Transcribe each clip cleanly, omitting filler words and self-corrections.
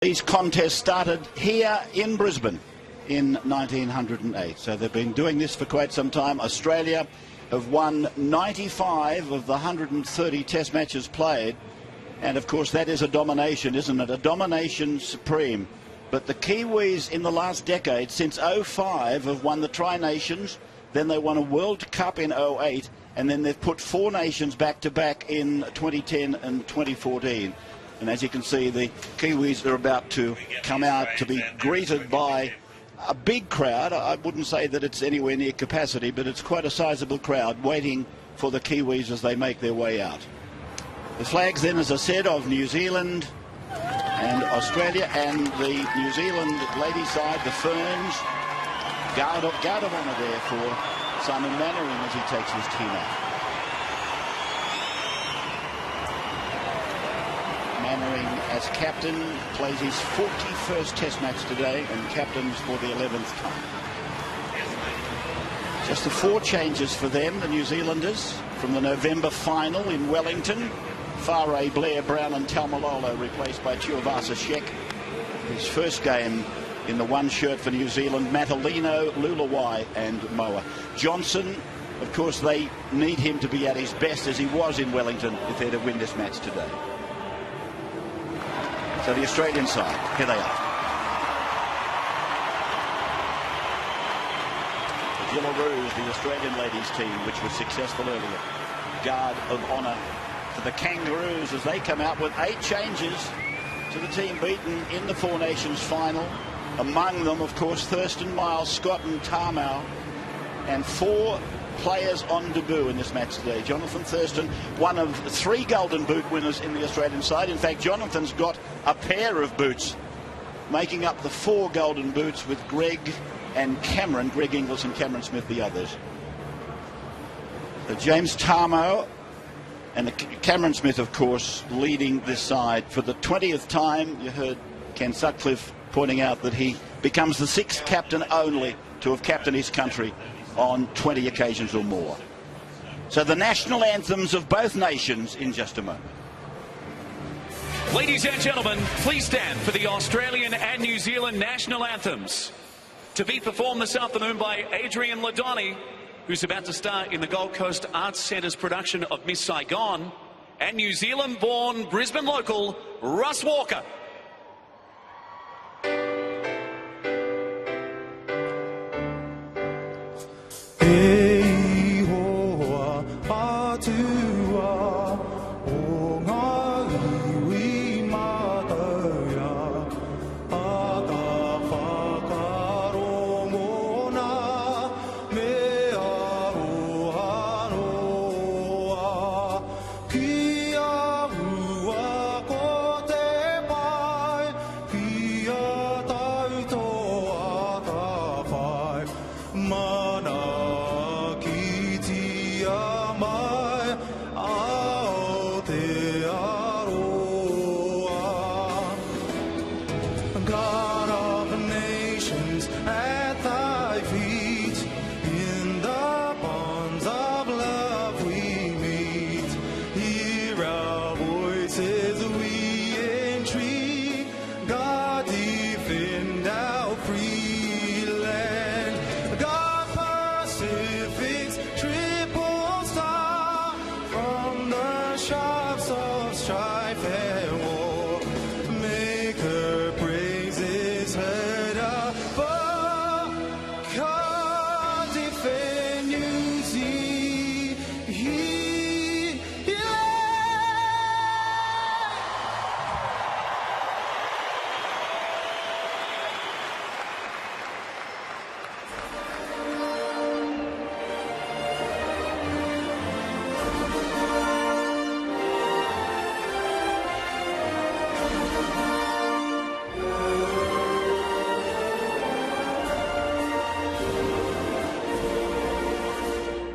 These contests started here in Brisbane in 1908, so they've been doing this for quite some time. Australia have won 95 of the 130 test matches played, and of course that is a domination, isn't it? A domination supreme. But the Kiwis in the last decade, since 05, have won the Tri-Nations, then they won a World Cup in 08, and then they've put four nations back-to-back in 2010 and 2014. And as you can see, the Kiwis are about to come out to be greeted by a big crowd. I wouldn't say that it's anywhere near capacity, but it's quite a sizable crowd waiting for the Kiwis as they make their way out. The flags then, as I said, of New Zealand and Australia, and the New Zealand ladies side, the Ferns. Guard of honour there for Simon Mannering as he takes his team out. Mannering, as captain, plays his 41st test match today and captains for the 11th time. Just the four changes for them, the New Zealanders, from the November final in Wellington. Whare, Blair, Brown and Taumalolo replaced by Tuivasa Sheck. His first game in the one shirt for New Zealand, Matalino, Lulawai and Moa. Johnson, of course, they need him to be at his best as he was in Wellington if they're to win this match today. So the Australian side, here they are. The Jillaroos, the Australian ladies team, which was successful earlier. Guard of honour for the Kangaroos as they come out with 8 changes to the team beaten in the Four Nations final. Among them, of course, Thurston, Miles, Scott and Tamau, and 4 players on debut in this match today. Jonathan Thurston, one of 3 Golden Boot winners in the Australian side. In fact, Jonathan's got a pair of boots, making up the 4 Golden Boots with Greg and Cameron, Greg Inglis and Cameron Smith, the others. James Tamau and Cameron Smith, of course, leading this side for the 20th time. You heard Ken Sutcliffe pointing out that he becomes the 6th captain only to have captained his country on 20 occasions or more. So the national anthems of both nations in just a moment. Ladies and gentlemen, please stand for the Australian and New Zealand national anthems, to be performed this afternoon by Adrian Ladoni, who's about to star in the Gold Coast Arts Centre's production of Miss Saigon, and New Zealand-born Brisbane local Russ Walker.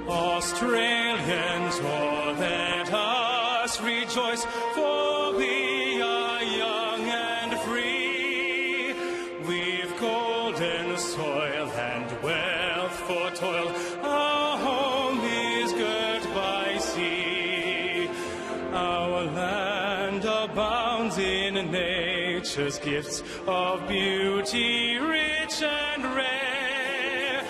Australians, oh, let us rejoice, for we are young and free. We've golden soil and wealth for toil. Our home is girt by sea. Our land abounds in nature. nature's gifts of beauty rich and rare.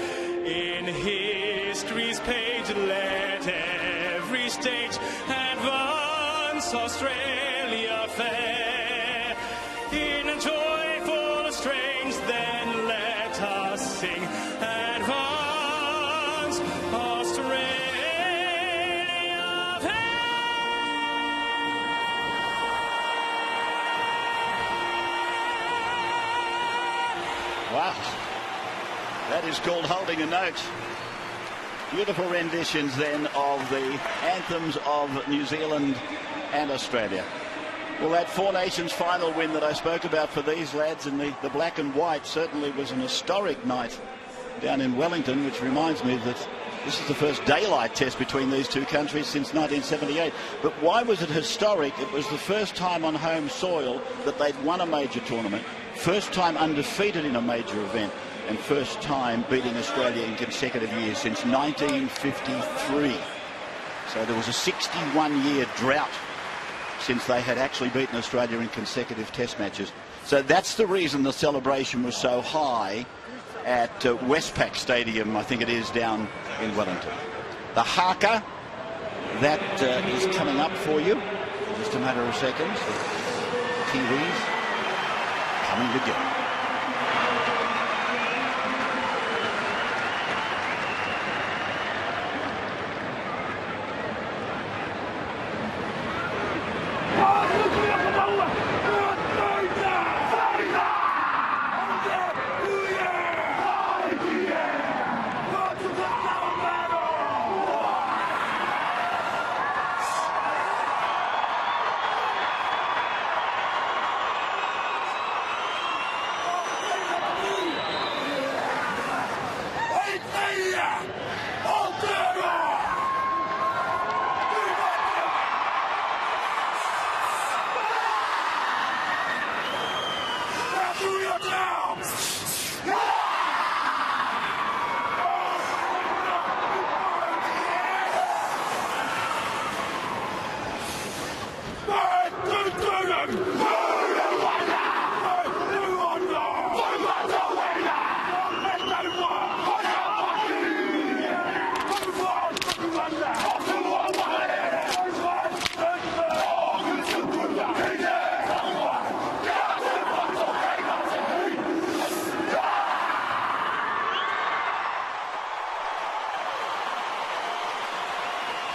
In history's page let every state advance, Australia fair. In joyful strains then let us sing, advance, Australia fair. Wow, that is called holding a note. Beautiful renditions then of the anthems of New Zealand and Australia. Well, that Four Nations final win that I spoke about for these lads in the black and white certainly was an historic night down in Wellington, which reminds me that this is the first daylight test between these two countries since 1978. But why was it historic? It was the first time on home soil that they'd won a major tournament, first time undefeated in a major event, and first time beating Australia in consecutive years since 1953. So there was a 61-year drought since they had actually beaten Australia in consecutive test matches. So that's the reason the celebration was so high at Westpac Stadium, I think it is, down in Wellington. The haka, that is coming up for you in just a matter of seconds. The Kiwis coming together.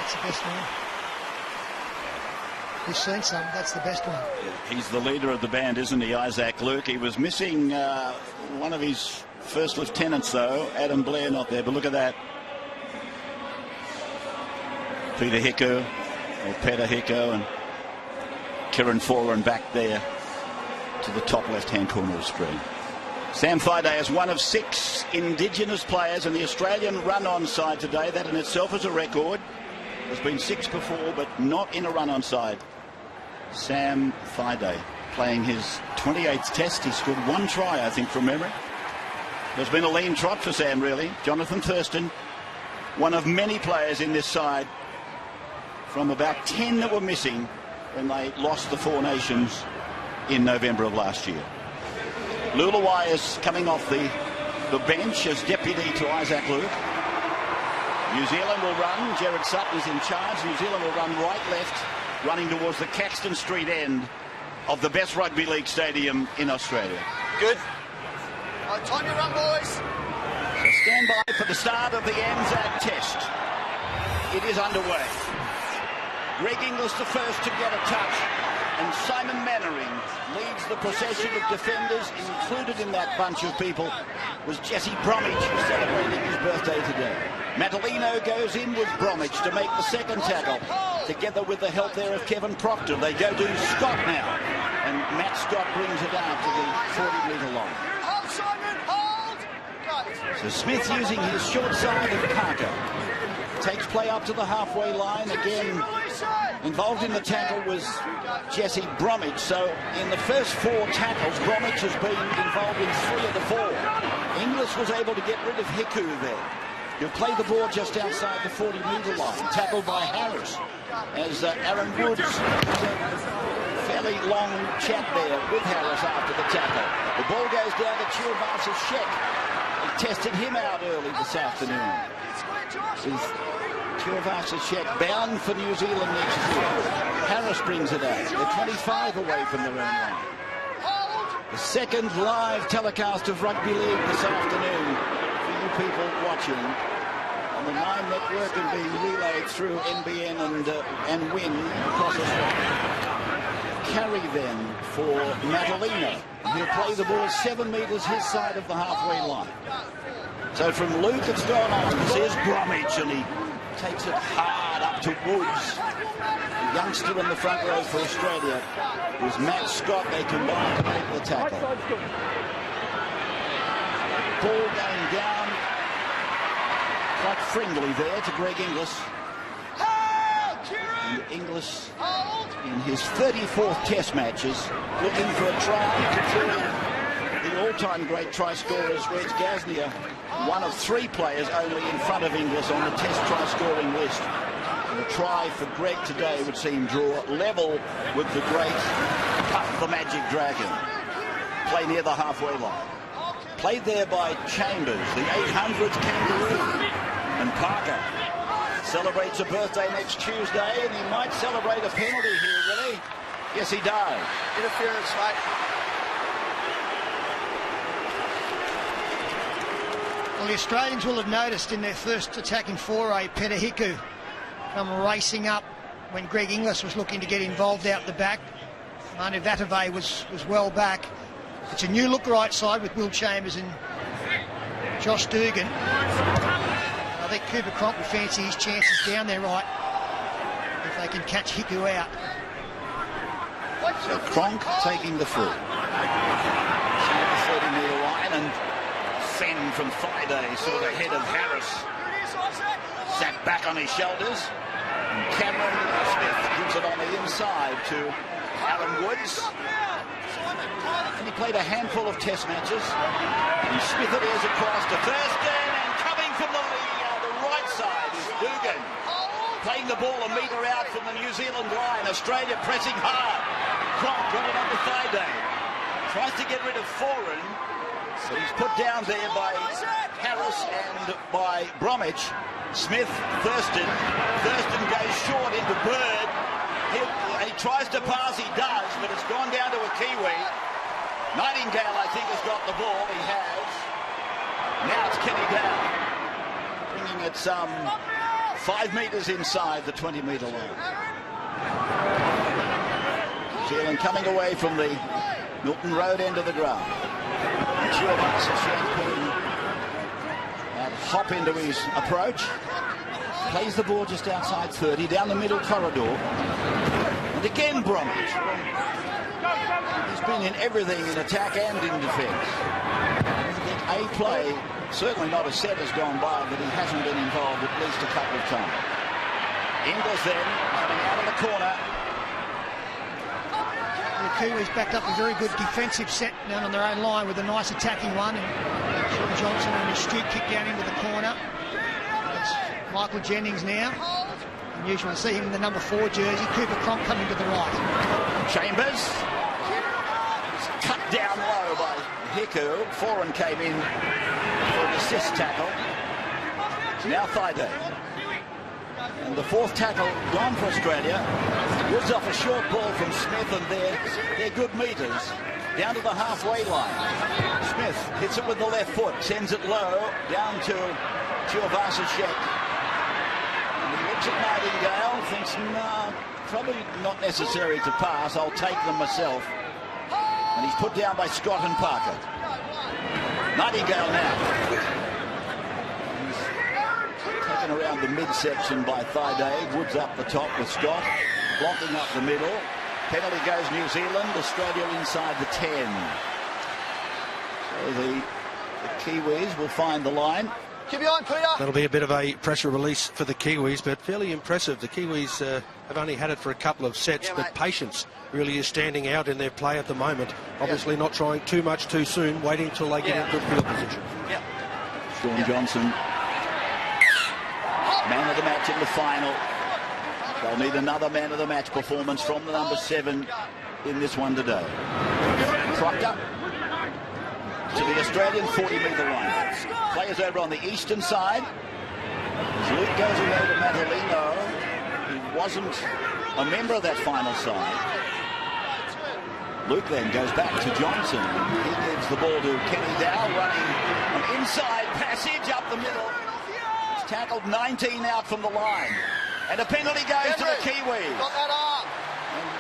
That's the best one. We've seen some, that's the best one. He's the leader of the band, isn't he, Isaac Luke? He was missing one of his first lieutenants, though. Adam Blair not there, but look at that. Peter Hicko, or Peter Hicko, and Kieran Foran back there to the top left-hand corner of the screen. Sam Thaiday is one of 6 Indigenous players in the Australian run-on side today. That in itself is a record. There's been 6 before, but not in a run-on side. Sam Thaiday playing his 28th test. He scored 1 try, I think, from memory. There's been a lean trot for Sam, really. Jonathan Thurston, one of many players in this side from about 10 that were missing when they lost the Four Nations in November of last year. Lulawai is coming off the bench as deputy to Isaac Luke. New Zealand will run. Gerard Sutton is in charge. New Zealand will run right-left, running towards the Caxton Street end of the best rugby league stadium in Australia. Good. Time to run, boys. So stand by for the start of the Anzac Test. It is underway. Greg Inglis the first to get a touch, and Simon Mannering leads the procession of defenders. Included in that bunch of people was Jesse Bromwich, who's celebrating his birthday today. Matalino goes in with Bromwich to make the second tackle, together with the help there of Kevin Proctor. They go to Scott now, and Matt Scott brings it out to the 40-metre line. Hold, Simon, hold! So Smith using his short side of Parker. Takes play up to the halfway line. Again, involved in the tackle was Jesse Bromwich. So in the first 4 tackles, Bromwich has been involved in 3 of the 4. Inglis was able to get rid of Hiku there. He'll play the ball just outside the 40-metre line. Tackled by Harris as Aaron Woods. fairly long chat there with Harris after the tackle. The ball goes down to Tuivasa-Sheck. They tested him out early this afternoon. With Tuivasa-Sheck bound for New Zealand next year. Harris brings it out. They're 25 away from their own line. The second live telecast of Rugby League this afternoon for you people watching on the Nine Network and being relayed through NBN and WIN across Australia. Carry then for Madalena. He'll play the ball 7 metres his side of the halfway line. So from Luke it's gone on. There's Bromwich and he takes it hard up to Woods. The youngster in the front row for Australia was Matt Scott. They combined to make the tackle. Ball going down quite friendly there to Greg Inglis. And Inglis in his 34th test matches looking for a try to the all-time great try scorers Reg Gasnier, one of 3 players only in front of Inglis on the test try scoring list. And a try for Greg today would seem draw level with the great Puff the Magic Dragon. Play near the halfway line. Played there by Chambers, the 800th kangaroo. And Parker celebrates a birthday next Tuesday, and he might celebrate a penalty here, will he? Yes, he does. Interference, mate. Well, the Australians will have noticed in their first attacking foray, Peta Hiku come racing up when Greg Inglis was looking to get involved out the back. Manu Vatuvei was well back. It's a new look right side with Will Chambers and Josh Dugan. I think Cooper Cronk will fancy his chances down there right if they can catch Hiku out. So Cronk taking the through. 30-metre line and Fenn from Friday sort of ahead of Harris. Sat back on his shoulders. And Cameron Smith gives it on the inside to Alan Woods. And he played a handful of test matches. And Smith it is across to Thurston, and coming from the right side is Dugan. Playing the ball a metre out from the New Zealand line. Australia pressing hard. Cronk got it on the Friday. Tries to get rid of Foran. So he's put down there by Harris and by Bromwich. Smith, Thurston. Thurston goes short into Bird. He tries to pass, he does, but it's gone down to a Kiwi. Nightingale, I think, has got the ball. He has. Now it's Kenny Dow. Bringing it some 5 metres inside the 20-metre line. New Zealand coming away from the Milton Road end of the ground. Tuivasa-Sheck and hop into his approach. Plays the ball just outside 30, down the middle corridor. And again Bromwich. He's been in everything in attack and in defence. I think a play, certainly not a set has gone by, but he hasn't been involved at least a couple of times. Inglis then coming out of the corner. The Kiwis backed up a very good defensive set down on their own line with a nice attacking one. And Sean Johnson and his Stu kick down into the corner. It's Michael Jennings now. Unusual to see him in the number 4 jersey. Cooper Cronk coming to the right. Chambers. Cut down low by Hiku. Foran came in for an assist tackle. Now Friday. And the 4th tackle gone for Australia. Woods off a short ball from Smith, and they're good metres. Down to the halfway line. Smith hits it with the left foot, sends it low, down to Tuivasa-Sheck. And he looks at Nightingale, thinks, nah, probably not necessary to pass, I'll take them myself. And he's put down by Scott and Parker. Nightingale now. Taken around the midsection by Friday. Woods up the top with Scott. Blocking up the middle. Penalty goes New Zealand. Australia inside the 10. So the Kiwis will find the line. Keep your eye, Peter. That'll be a bit of a pressure release for the Kiwis, but fairly impressive. The Kiwis have only had it for a couple of sets, but patience really is standing out in their play at the moment. Obviously not trying too much too soon, waiting till they get in good field position. Sean Johnson, man of the match in the final. They'll need another man of the match performance from the number 7 in this one today. Proctor to the Australian 40-metre line. Players over on the eastern side. As Luke goes away to Matalino, he wasn't a member of that final side. Luke then goes back to Johnson. He gives the ball to Kenny Dow, running an inside passage up the middle. He's tackled 19 out from the line. And a penalty goes to the Kiwis. Got that arm.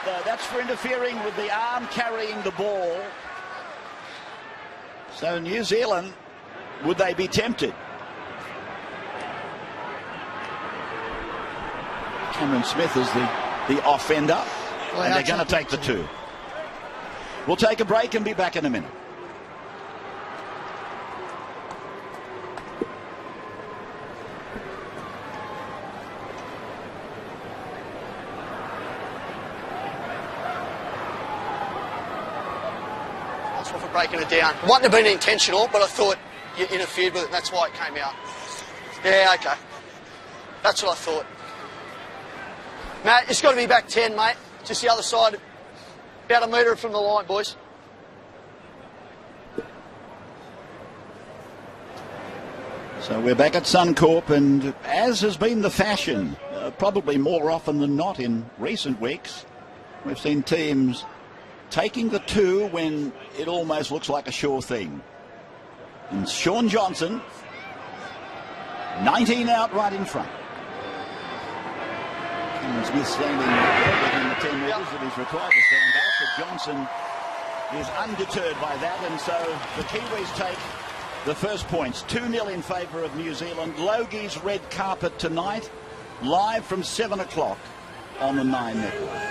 And that's for interfering with the arm carrying the ball. So New Zealand, would they be tempted? Cameron Smith is the offender, and they're going to take the 2. We'll take a break and be back in a minute. That's for breaking it down. It wouldn't have been intentional, but I thought you interfered with it, and that's why it came out. Yeah, okay. That's what I thought. Matt, it's got to be back 10, mate. Just the other side. About a metre from the line, boys. So we're back at Suncorp, and as has been the fashion, probably more often than not in recent weeks, we've seen teams taking the 2 when it almost looks like a sure thing. And Shaun Johnson, 19 out right in front. Cameron Smith standing within the 10 metres that he's required to stand out, but Johnson is undeterred by that, and so the Kiwis take the first points. 2-0 in favour of New Zealand. Logie's red carpet tonight, live from 7 o'clock on the Nine Network.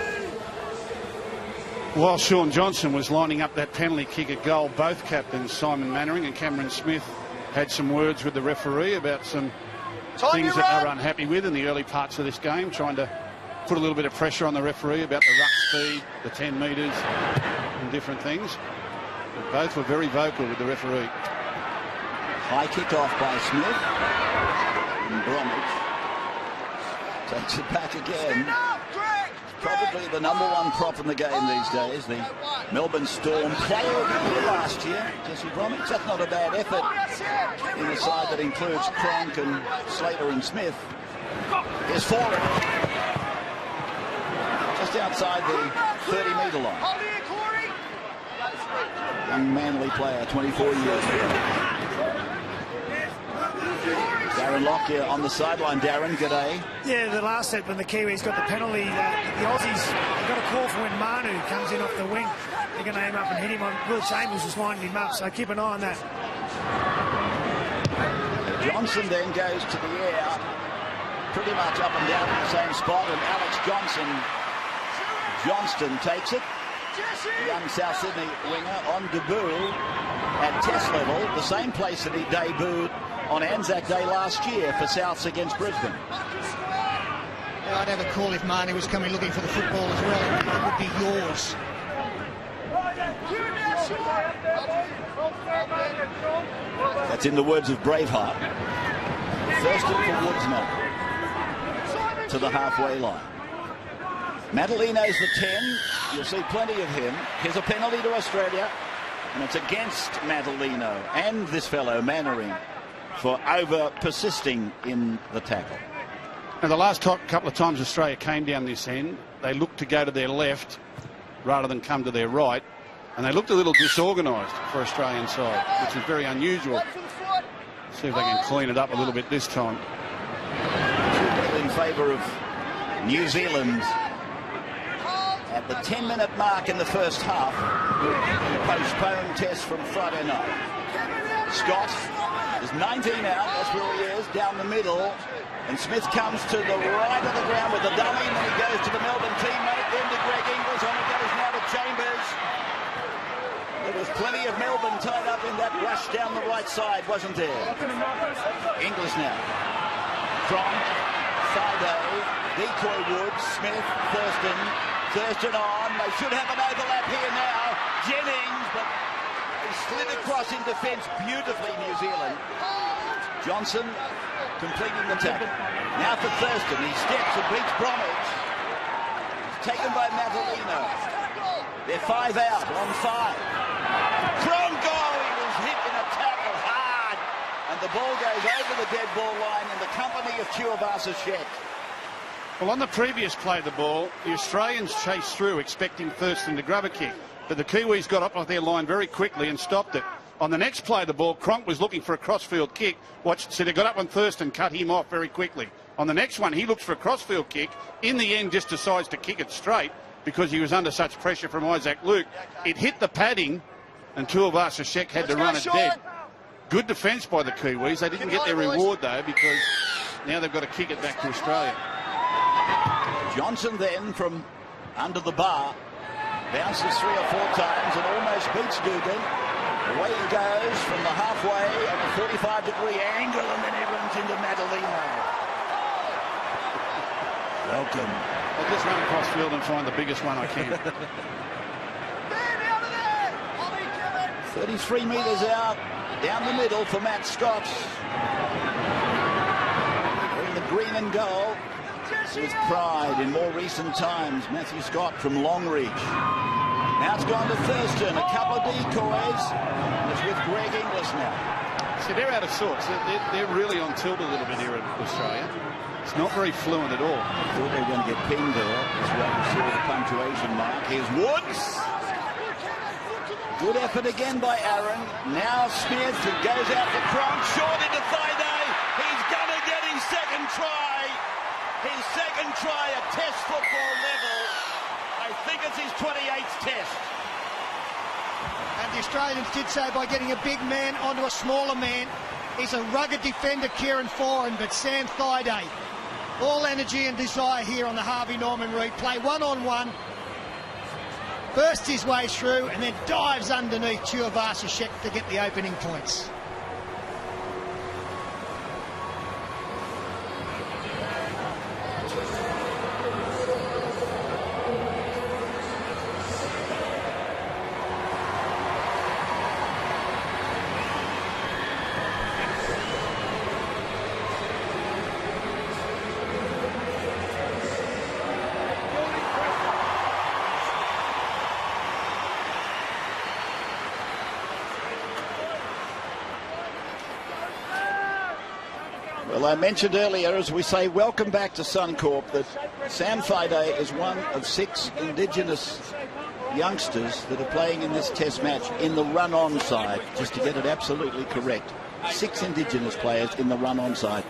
While Shaun Johnson was lining up that penalty kick at goal, both captains, Simon Mannering and Cameron Smith, had some words with the referee about some things that they were unhappy with in the early parts of this game, trying to put a little bit of pressure on the referee about the ruck speed, the 10 metres and different things. But both were very vocal with the referee. High kick off by Smith. And Bromwich takes it back again. Probably the #1 prop in the game these days, the Melbourne Storm player of the year last year, Jesse Bromwich. That's not a bad effort in a side that includes Cronk and Slater and Smith. Is forward. Just outside the 30-metre line. Young Manly player, 24 years old. Darren Lockyer on the sideline. Darren, g'day. Yeah, the last set when the Kiwis got the penalty, the Aussies got a call for when Manu comes in off the wing. They're going to aim up and hit him on. Will Chambers was lining him up, so keep an eye on that. Johnson then goes to the air, pretty much up and down in the same spot, and Alex Johnston takes it. The young South Sydney winger on debut at Test level, the same place that he debuted on Anzac Day last year for Souths against Brisbane. Yeah, I'd have a call if Manu was coming looking for the football as well. It would be yours. That's in the words of Braveheart. Thurston for Woods now to the halfway line. Matalino's the 10. You'll see plenty of him. Here's a penalty to Australia, and it's against Matalino and this fellow Mannering for over persisting in the tackle. Now, the last couple of times Australia came down this end, they looked to go to their left rather than come to their right, and they looked a little disorganised for Australian side, which is very unusual. See if they can clean it up a little bit this time. In favour of New Zealand at the 10-minute mark in the first half. Postponed test from Friday night. Scott is 19 out, that's where he is, down the middle. And Smith comes to the right of the ground with the dummy, and then he goes to the Melbourne teammate, then to Greg Inglis, on he goes now to Chambers. There was plenty of Melbourne tied up in that rush down the right side, wasn't there? Inglis now. From Fido, decoy Woods, Smith, Thurston on. They should have an overlap here now. Jennings, but he slid across in defence beautifully, New Zealand. Johnson completing the tackle. Now for Thurston. He steps and beats Bromwich. Taken by Matalino. They're 5 out on 5. Cronk, he was hit in a tackle hard. And the ball goes over the dead ball line in the company of Tuivasa-Sheck. Well, on the previous play of the ball, the Australians chased through expecting Thurston to grab a kick. But the Kiwis got up off their line very quickly and stopped it. On the next play of the ball, Cronk was looking for a crossfield kick. So they got up on Thurston, cut him off very quickly. On the next one, he looks for a crossfield kick. In the end, just decides to kick it straight because he was under such pressure from Isaac Luke. It hit the padding, and Tuivasa-Sheck had to run it dead. Good defence by the Kiwis. They didn't get their reward, though, because now they've got to kick it back to Australia. Johnson then from under the bar bounces 3 or 4 times and almost beats Dugan. Away he goes from the halfway on a 45-degree angle, and then he runs into Madalino. Welcome. I'll just run across field and find the biggest one I can. 33 metres out, down the middle for Matt Scott. In the green and gold. With pride in more recent times, Matthew Scott from Longreach. Now it's gone to Thurston, a couple of decoys, and it's with Greg Inglis now. See, they're out of sorts. They're really on tilt a little bit here in Australia. It's not very fluent at all. I thought they were going to get pinned there. That's why we saw the punctuation mark. Here's Woods. Good effort again by Aaron. Now Smith, it goes out to Cronk, short into Thaiday. He's going to get his second try. His second try at Test football level. I think it's his 28th Test. And the Australians did so by getting a big man onto a smaller man. He's a rugged defender, Kieran Foran, but Sam Thaiday, all energy and desire here on the Harvey Norman route. Play one-on-one, bursts his way through, and then dives underneath Tuivasa-Sheck to get the opening points. Well, I mentioned earlier, as we say, welcome back to Suncorp, that Sam Thaiday is one of 6 Indigenous youngsters that are playing in this Test match in the run-on side, just to get it absolutely correct. 6 Indigenous players in the run-on side.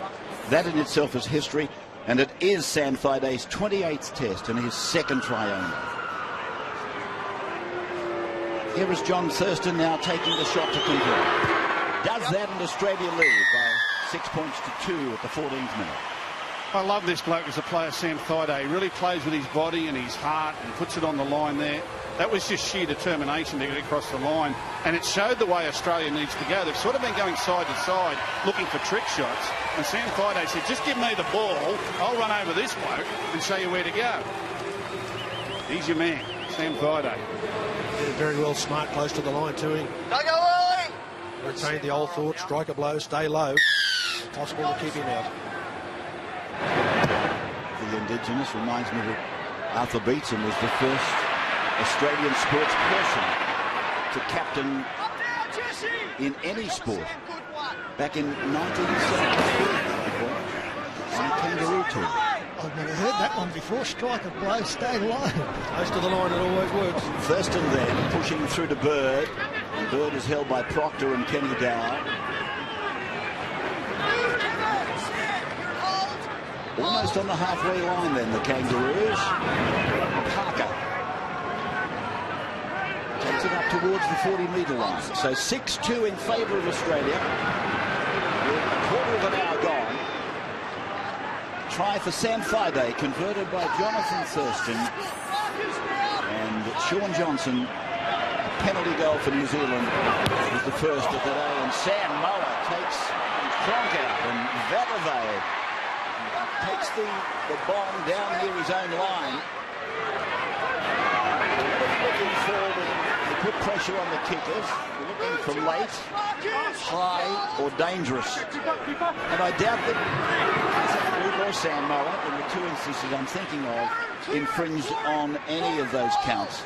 That in itself is history, and it is Sam Thaiday's 28th Test and his second try only. Here is John Thurston now taking the shot to convert. Does that, and Australia lead by 6 points to 2 at the 14th minute. I love this bloke as a player, Sam Thaiday. He really plays with his body and his heart and puts it on the line there. That was just sheer determination to get across the line, and it showed the way Australia needs to go. They've sort of been going side to side looking for trick shots, and Sam Thaiday said, just give me the ball, I'll run over this bloke and show you where to go. He's your man, Sam Thaiday. Yeah, very well smart, close to the line to him. Don't go early! Retain the old thought, strike a blow, stay low. Possible to keep him out. The Indigenous reminds me that Arthur Beetson was the first Australian sports person to captain in any sport back in 1973 on a kangaroo tour. I've never heard that one before. Strike a blow, stay low. Close to the line, it always works. Thurston then pushing through to Bird. Bird is held by Proctor and Kenny Dow. Almost on the halfway line then, the Kangaroos. Parker takes it up towards the 40-metre line. So 6-2 in favour of Australia. With a quarter of an hour gone. Try for Sam Thaiday, converted by Jonathan Thurston. And Sean Johnson, a penalty goal for New Zealand, was the first of the day. And Sam Moa takes Cronk out, and Vatavey takes the bomb down near his own line. Looking forward, the put pressure on the kickers. We're looking for late, high or dangerous. And I doubt that Luke or Sam Moa, in the two instances I'm thinking of, infringed on any of those counts.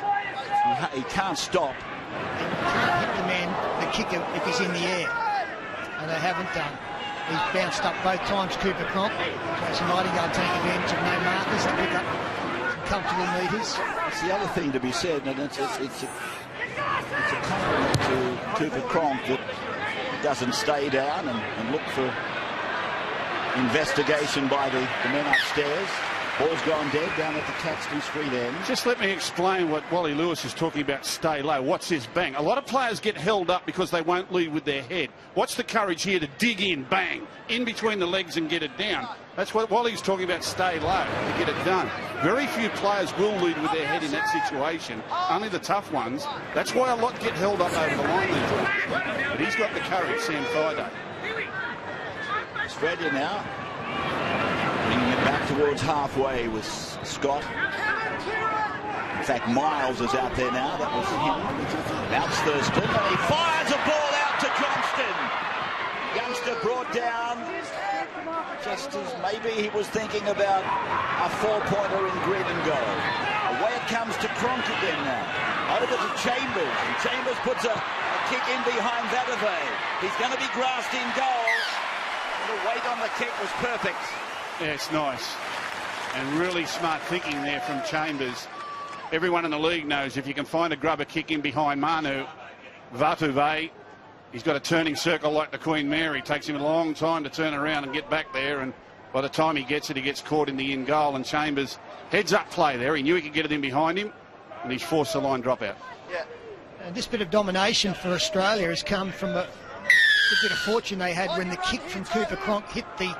He can't stop. And you can't hit the man, the kicker, if he's in the air. And they haven't done. He's bounced up both times, Cooper Cronk. Jason Nightingale taking advantage of no markers to pick up some comfortable metres. It's the other thing to be said, and it's a compliment to Cooper Cronk that he doesn't stay down and look for investigation by the men upstairs. Ball's gone dead down at the Caxton Street end. Just let me explain what Wally Lewis is talking about, stay low. What's this bang? A lot of players get held up because they won't lead with their head. What's the courage here to dig in, bang, in between the legs and get it down? That's what Wally's talking about, stay low, to get it done. Very few players will lead with their head in that situation, only the tough ones. That's why a lot get held up over the line these days. But he's got the courage, Sam Thaiday. Australia now bringing it back towards halfway with Scott. In fact, Miles is out there now. That was him. Bounce Thurston, and he fires a ball out to Johnston. Youngster brought down, just as maybe he was thinking about a four-pointer in green and gold. Away it comes to Cronk again now. Over to Chambers, and Chambers puts a kick in behind Vatuvei. He's going to be grasped in goal. The weight on the kick was perfect. Yeah, it's nice. And really smart thinking there from Chambers. Everyone in the league knows if you can find a grubber kick in behind Manu Vatuvei, he's got a turning circle like the Queen Mary. It takes him a long time to turn around and get back there, and by the time he gets it, he gets caught in the in goal, and Chambers heads up play there. He knew he could get it in behind him, and he's forced the line drop out. Yeah. And this bit of domination for Australia has come from a good bit of fortune they had when the kick from Cooper Cronk hit the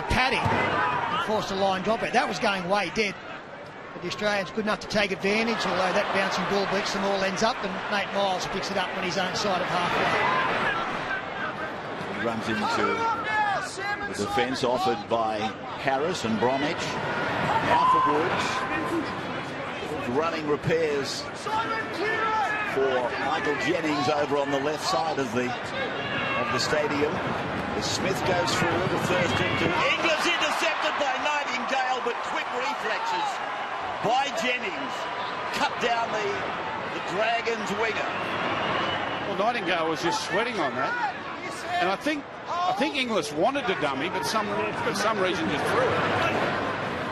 padding and forced a line drop out. That was going way dead. But the Australians good enough to take advantage, although that bouncing ball beats them all, ends up, and Nate Miles picks it up on his own side of halfway. He runs into the defence offered by Harris and Bromwich. Now for Woods. Running repairs for Michael Jennings over on the left side of the stadium. As Smith goes forward to Thurston to Inglis, intercepted by Nightingale, but quick reflexes by Jennings cut down the Dragons winger. Well, Nightingale was just sweating on that, and I think Inglis wanted to dummy, but for some reason just threw it.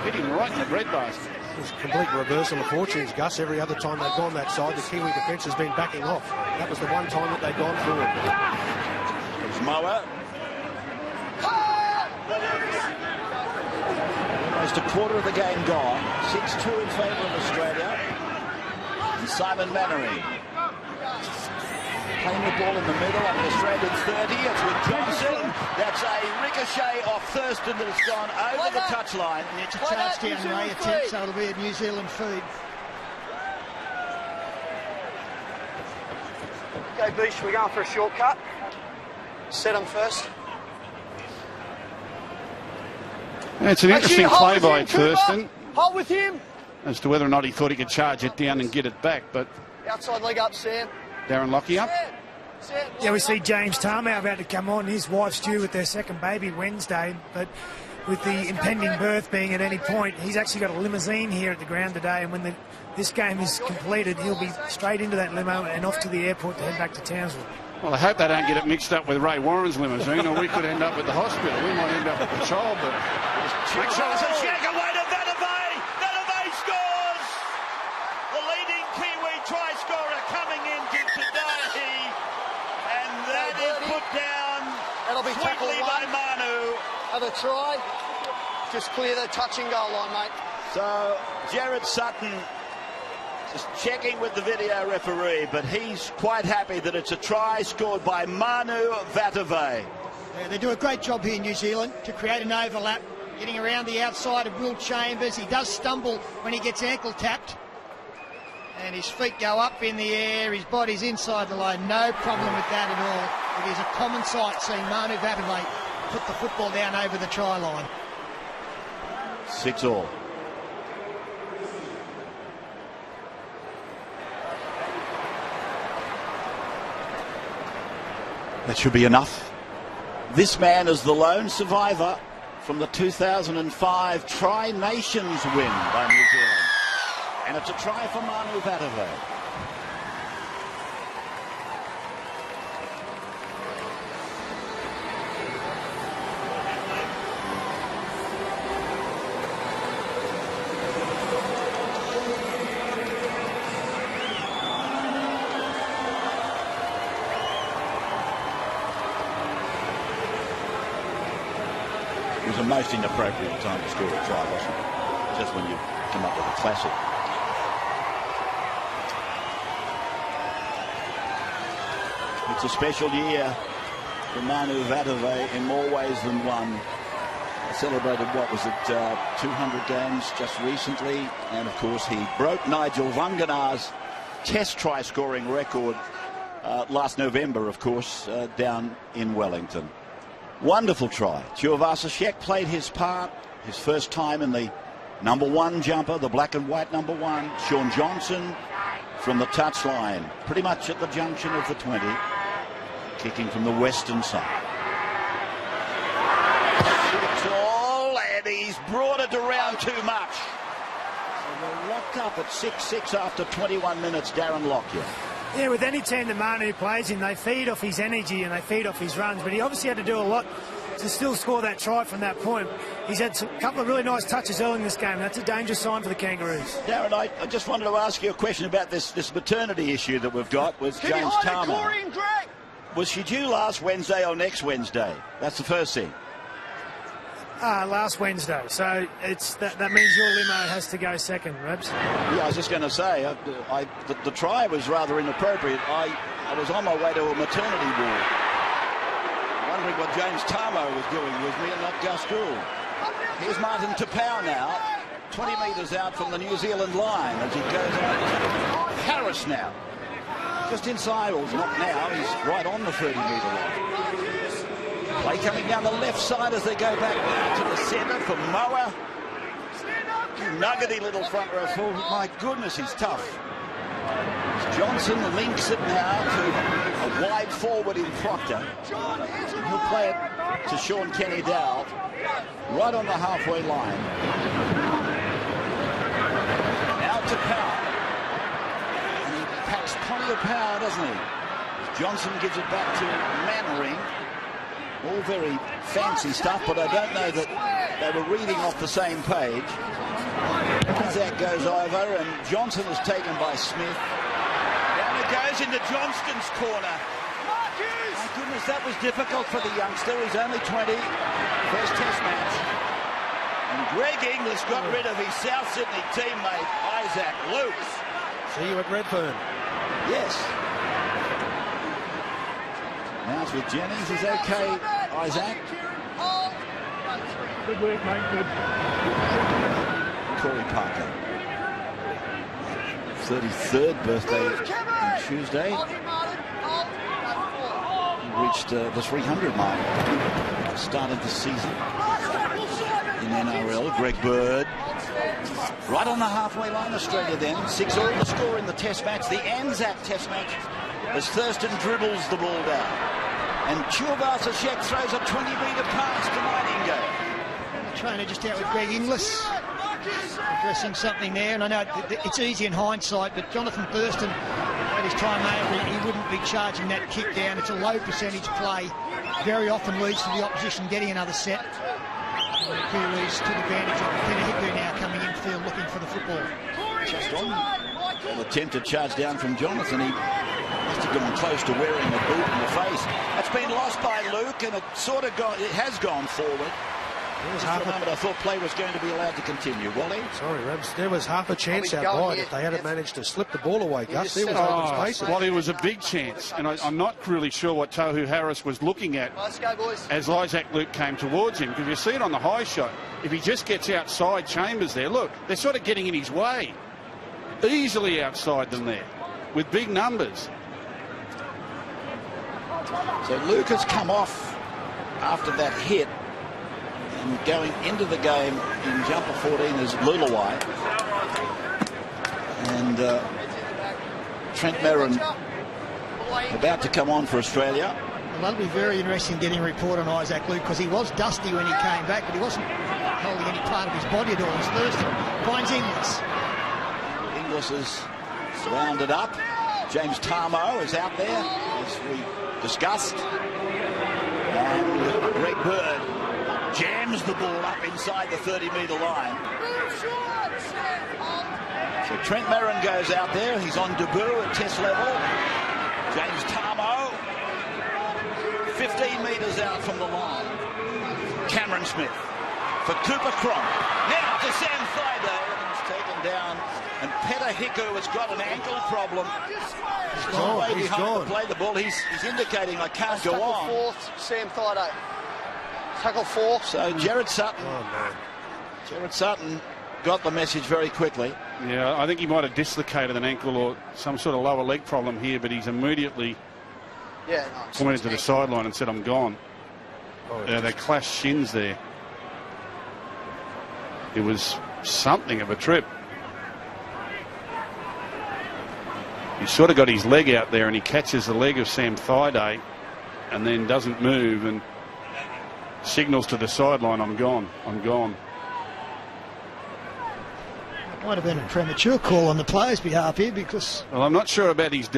Hit him right in the breadbasket. It was a complete reversal of fortunes, Gus. Every other time they've gone that side, the Kiwi defence has been backing off. That was the one time that they've gone forward. There's Moa. Almost a quarter of the game gone. 6-2 in favour of Australia. And Simon Mannering playing the ball in the middle on the Australian 30. It's with Johnson. That's a ricochet off Thurston that has gone over the touchline. And it's a charge down Ray attempt, so it'll be a New Zealand feed. Okay, Beach, we're going for a shortcut. Set them first. It's an interesting play by Thurston Hold with him. as to whether or not he thought he could charge it down and get it back, but Outside leg up, Sam. Darren Lockyer up. Yeah, we see James Tarmow about to come on. His wife's due with their second baby Wednesday, but with the impending birth being at any point, he's actually got a limousine here at the ground today, and when this game is completed, he'll be straight into that limo and off to the airport to head back to Townsville. Well, I hope they don't get it mixed up with Ray Warren's limousine, or we could end up at the hospital. We might end up with the child. But Make sure it's a shake away to Vatuvei. Vatuvei scores! The leading Kiwi try scorer coming into Tadahi. And that is put down That'll be tackle sweetly by one. Manu. Other try. Just clear the touching goal line, mate. So Jared Sutton just checking with the video referee, but he's quite happy that it's a try scored by Manu Vatuvei. Yeah, they do a great job here in New Zealand to create an overlap, getting around the outside of Will Chambers. He does stumble when he gets ankle tapped, and his feet go up in the air, his body's inside the line. No problem with that at all. It is a common sight seeing Manu Vatuvei put the football down over the try line. 6-all. That should be enough. This man is the lone survivor from the 2005 Tri-Nations win by New Zealand. And it's a try for Manu Vatuvei. It was a most inappropriate time to score a try, wasn't it? Just when you come up with a classic. It's a special year for Manu Vatuvei in more ways than one. I celebrated, what was it, 200 games just recently, and of course he broke Nigel Vangenaar's test try scoring record last November, of course, down in Wellington. Wonderful try. Tuivasa-Sheck played his part, his first time in the #1 jumper, the black and white #1. Shaun Johnson from the touchline, pretty much at the junction of the 20, kicking from the western side. Tall, and he's brought it around too much. So we're locked up at 6-6 after 21 minutes, Darren Lockyer. Yeah, with any team that Manu plays in, they feed off his energy and they feed off his runs, but he obviously had to do a lot to still score that try from that point. He's had a couple of really nice touches early in this game. That's a dangerous sign for the Kangaroos. Darren, I just wanted to ask you a question about this maternity issue that we've got with James Tama. Was she due last Wednesday or next Wednesday? That's the first thing. Last Wednesday, so that means your limo has to go second, Rebs. Yeah, I was just going to say, the try was rather inappropriate. I was on my way to a maternity ward, wondering what James Tamo was doing with me and not Gus Gould. Here's Martin Tapau now, 20 metres out from the New Zealand line as he goes on. Harris now, just inside, or not now, he's right on the 30-metre line. Play coming down the left side as they go back now to the centre for Moa. Nuggety little front row full. My goodness, he's tough. Johnson links it now to a wide forward in Proctor. He'll play it to Sean Kenny-Dowell right on the halfway line. Now to Power. And he packs plenty of power, doesn't he? Johnson gives it back to Mannering. All very fancy stuff, but I don't know that they were reading off the same page. Isaac goes over, and Johnson is taken by Smith. Down it goes into Johnston's corner. My goodness, that was difficult for the youngster. He's only 20. First test match. And Greg Inglis got rid of his South Sydney teammate, Isaac Luke. See you at Redfern. Yes. Now it's with Jennings. He's okay, Isaac. Good work, mate. Good. Corey Parker. 33rd birthday on Tuesday. He reached the 300 mark. Started the season in NRL. Greg Bird. Right on the halfway line, Australia then. 6-all the score in the test match. The Anzac test match as Thurston dribbles the ball down. And Tuivasa-Sheck throws a 20-metre pass to Nightingale. The trainer just out with Greg Inglis, addressing something there. And I know it's easy in hindsight, but Jonathan Thurston, at his time over, he wouldn't be charging that kick down. It's a low percentage play. Very often leads to the opposition getting another set. The Kiwis took advantage of Penahiku now coming in field looking for the football. Just on an attempted charge down from Jonathan. He must have gone close to wearing the boot in the face. That's been lost by Luke, and it has gone forward. For a moment I thought play was going to be allowed to continue. Wally? Sorry, Rebs. There was half a chance out wide if they hadn't managed to slip the ball away, Gus. There was open space. Well, it was a big chance, and I'm not really sure what Tohu Harris was looking at as Isaac Luke came towards him, because you see it on the high shot. If he just gets outside Chambers there, look, they're sort of getting in his way. Easily outside them there, with big numbers. So Luke has come off after that hit, and going into the game in jumper 14 is Lulawai. And Trent Merrin about to come on for Australia. That'll be very interesting getting a report on Isaac Luke, because he was dusty when he came back, but he wasn't holding any part of his body at all. It's Thurston finds Inglis. Inglis is rounded up. James Tarmo is out there, as we discussed. And Greg Bird jams the ball up inside the 30-metre line. So Trent Merrin goes out there. He's on debut at test level. James Tarmo, 15 metres out from the line. Cameron Smith for Cooper Cronk. Now to Sam Thaiday, and he's taken down. And Peter Hiku has got an ankle problem. He's gone way behind to play the ball. He's indicating I can't go on. Tackle 4, Sam Thaiday. Tackle 4. So Jared Sutton. Oh, man. Jared Sutton got the message very quickly. Yeah, I think he might have dislocated an ankle or some sort of lower leg problem here, but he's immediately pointed to the sideline and said, I'm gone. They clashed shins there. It was something of a trip. He sort of got his leg out there and he catches the leg of Sam Thaiday and then doesn't move and signals to the sideline, I'm gone, I'm gone. Might have been a premature call on the player's behalf here, because... Well, I'm not sure about his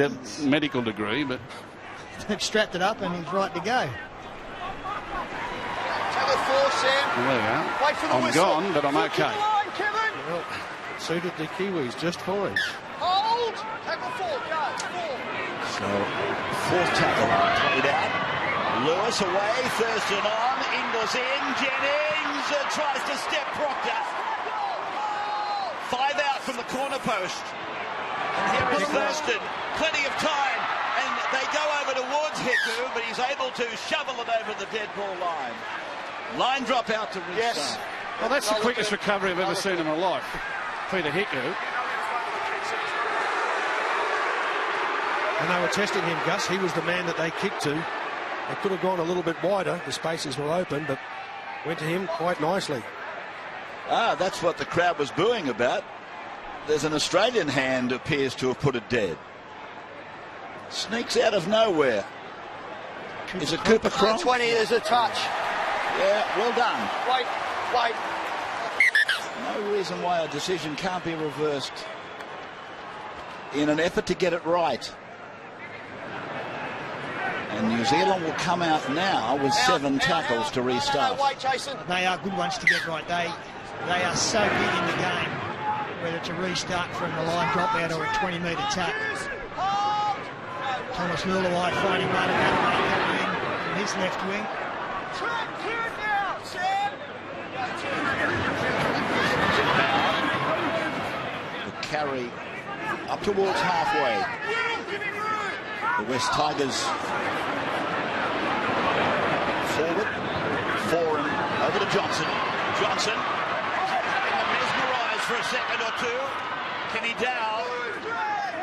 medical degree, but... they've strapped it up and he's right to go. Tackle 4, Sam. Well, there you are. Wait for the I'm whistle. gone, but I'm okay. Line, Kevin. Well, it suited the Kiwis just fine. Hold. Tackle 4, go. 4. So, fourth tackle played out. Lewis away, Thurston on, Inglis in, Jennings tries to step Proctor. 5 out from the corner post. And here is Thurston, plenty of time, and they go over towards Hiku, but he's able to shovel it over the dead ball line. Line drop out to restart. Yes. Well, that's the quickest recovery I've ever seen in my life. Peter Hiku. And they were testing him, Gus. He was the man that they kicked to. They could have gone a little bit wider. The spaces were open, but went to him quite nicely. That's what the crowd was booing about. There's an Australian hand appears to have put it dead. Sneaks out of nowhere. Is it Cooper Cronk? 20 is a touch. Yeah, well done. Wait. No reason why a decision can't be reversed in an effort to get it right. And New Zealand will come out now with 7 tackles to restart. Wait, Jason. They are good ones to get right. They are so big in the game, whether it's a restart from the line drop out or a 20-metre tap. Thomas Lulawai finding Martin Adelaide coming in from his left wing. Clear it now, Sam. The carry up towards halfway. The West Tigers forward. Foran over to Johnson. Johnson mesmerised for a second or two. Kenny Dow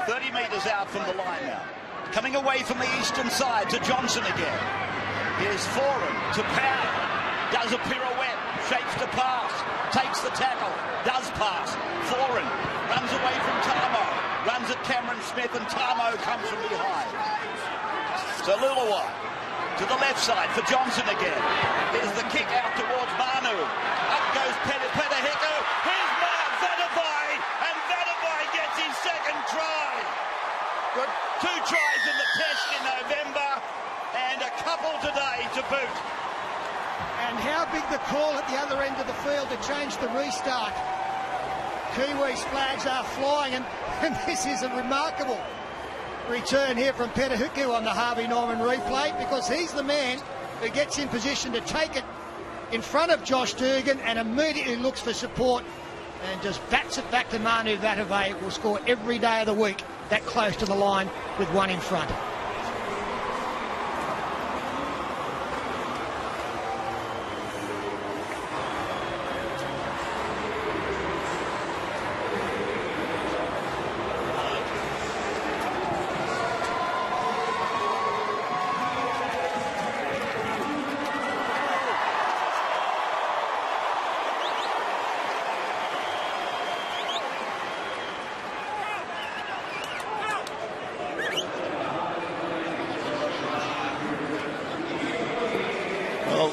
30 metres out from the line now. Coming away from the eastern side to Johnson again. Here's Foran to Powell. Does a pirouette. Shapes to pass. Takes the tackle. Does pass. Foran runs away from Tarmo. Runs at Cameron Smith, and Tarmo comes from behind. So Lulawai to the left side for Johnson again. Here's the kick out towards Manu. Up goes Peter Hiku. Here's Mark Vatuvei, and Vatuvei gets his second try. Good. 2 tries in the test in November, and a couple today to boot. And how big the call at the other end of the field to change the restart. Kiwis flags are flying, and this is a remarkable return here from Peter Hiku on the Harvey Norman replay, because he's the man who gets in position to take it in front of Josh Dugan and immediately looks for support and just bats it back to Manu Vatuvei. Will score every day of the week that close to the line with 1 in front.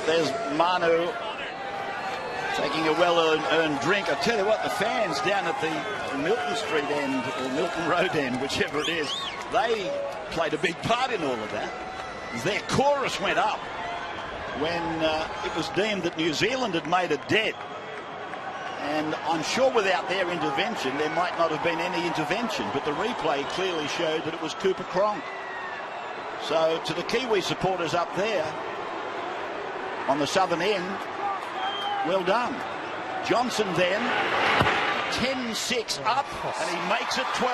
there's Manu taking a well-earned drink. I tell you what, the fans down at the Milton Street end, or Milton Road end, whichever it is, they played a big part in all of that. Their chorus went up when it was deemed that New Zealand had made a debt. And I'm sure without their intervention, there might not have been any intervention, but the replay clearly showed that it was Cooper Cronk. So to the Kiwi supporters up there on the southern end, well done. Johnson then, 10-6 up, and he makes it 12.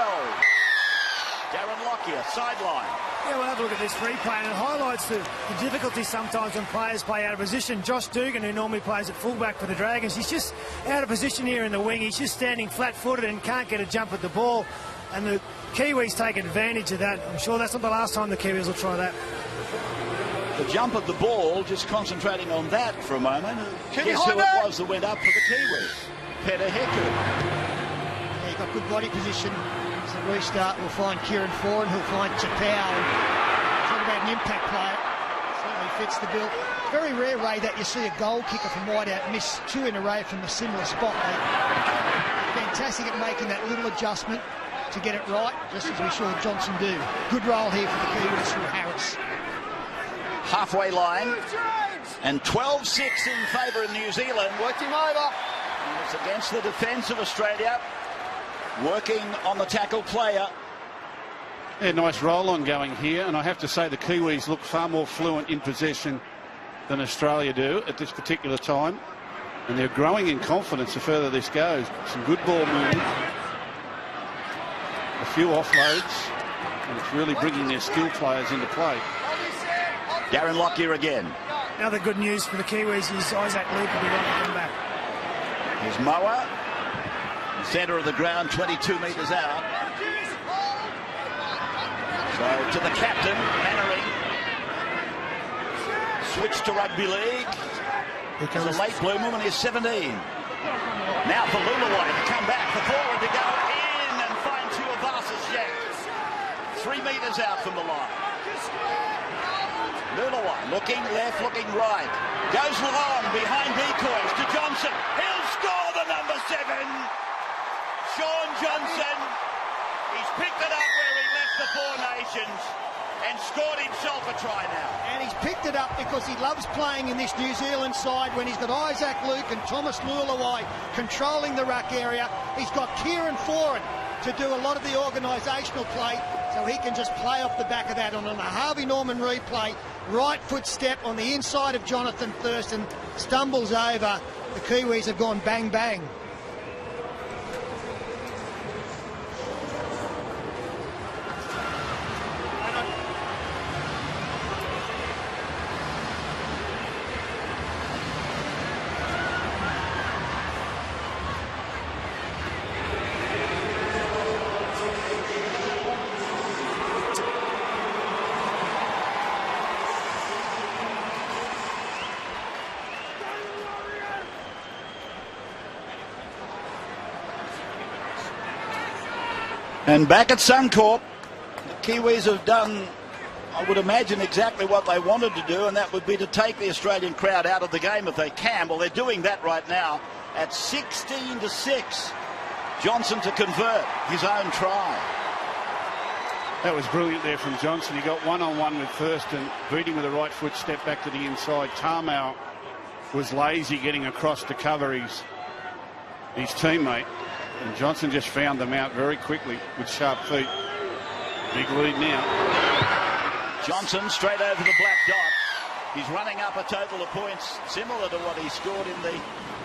Darren Lockyer, sideline. Yeah, we'll have a look at this replay, and it highlights the difficulty sometimes when players play out of position. Josh Dugan, who normally plays at fullback for the Dragons, he's just out of position here in the wing. He's just standing flat-footed and can't get a jump at the ball. And the Kiwis take advantage of that. I'm sure that's not the last time the Kiwis will try that. The jump at the ball, just concentrating on that for a moment. Guess who it was that went up for the Kiwis? Peta Hiku. Yeah, he got good body position. As the restart, we'll find Kieran Foran, who'll find Chapau. Talk about an impact player. Certainly fits the bill. It's very rare, Ray, that you see a goal kicker from wideout miss 2 in a row from a similar spot. They're fantastic at making that little adjustment to get it right, just as we saw Johnson do. Good roll here for the Kiwis through Harris. Halfway line, and 12-6 in favour of New Zealand. Worked him over. And it's against the defence of Australia, working on the tackle player. Yeah, nice roll on going here, and I have to say the Kiwis look far more fluent in possession than Australia do at this particular time, and they're growing in confidence the further this goes. Some good ball movement, a few offloads, and it's really bringing their skill players into play. Darren Lockyer again. Now the good news for the Kiwis is Isaac Luke will be right to come back. Here's Moa, centre of the ground, 22 metres out. So to the captain, Mannering. Switch to rugby league. He's a late bloomer when he's 17. Now for Lulawai to come back, the forward to go in and find Tuivasa Sheck. 3 metres out from the line. Lulawai looking left, looking right. Goes long behind decoys to Johnson. He'll score the number 7. Shaun Johnson. He's picked it up where he left the Four Nations and scored himself a try now. And he's picked it up because he loves playing in this New Zealand side when he's got Isaac Luke and Thomas Lulawai controlling the ruck area. He's got Kieran Foran to do a lot of the organisational play, so he can just play off the back of that. And on the Harvey Norman replay, right foot step on the inside of Jonathan Thurston, stumbles over. The Kiwis have gone bang bang. And back at Suncorp, the Kiwis have done, I would imagine, exactly what they wanted to do, and that would be to take the Australian crowd out of the game if they can. Well, they're doing that right now at 16-6. Johnson to convert his own try. That was brilliant there from Johnson. He got one-on-one with Thurston, beating with a right foot step back to the inside. Tamau was lazy getting across to cover his teammate. And Johnson just found them out very quickly with sharp feet. Big lead now. Johnson straight over the black dot. He's running up a total of points similar to what he scored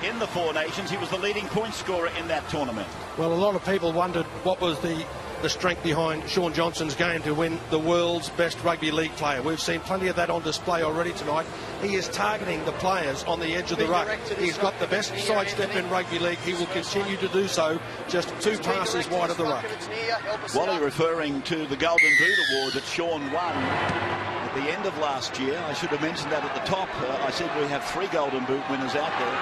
in the Four Nations. He was the leading point scorer in that tournament. Well, a lot of people wondered what was the strength behind Shaun Johnson's game to win the world's best rugby league player. We've seen plenty of that on display already tonight. He is targeting the players on the edge of the ruck. He's got the best sidestep in rugby league. He will continue to do so, just 2 passes wide of the ruck. Wally referring to the Golden Boot Award that Shaun won at the end of last year. I should have mentioned that at the top. I said we have 3 Golden Boot winners out there.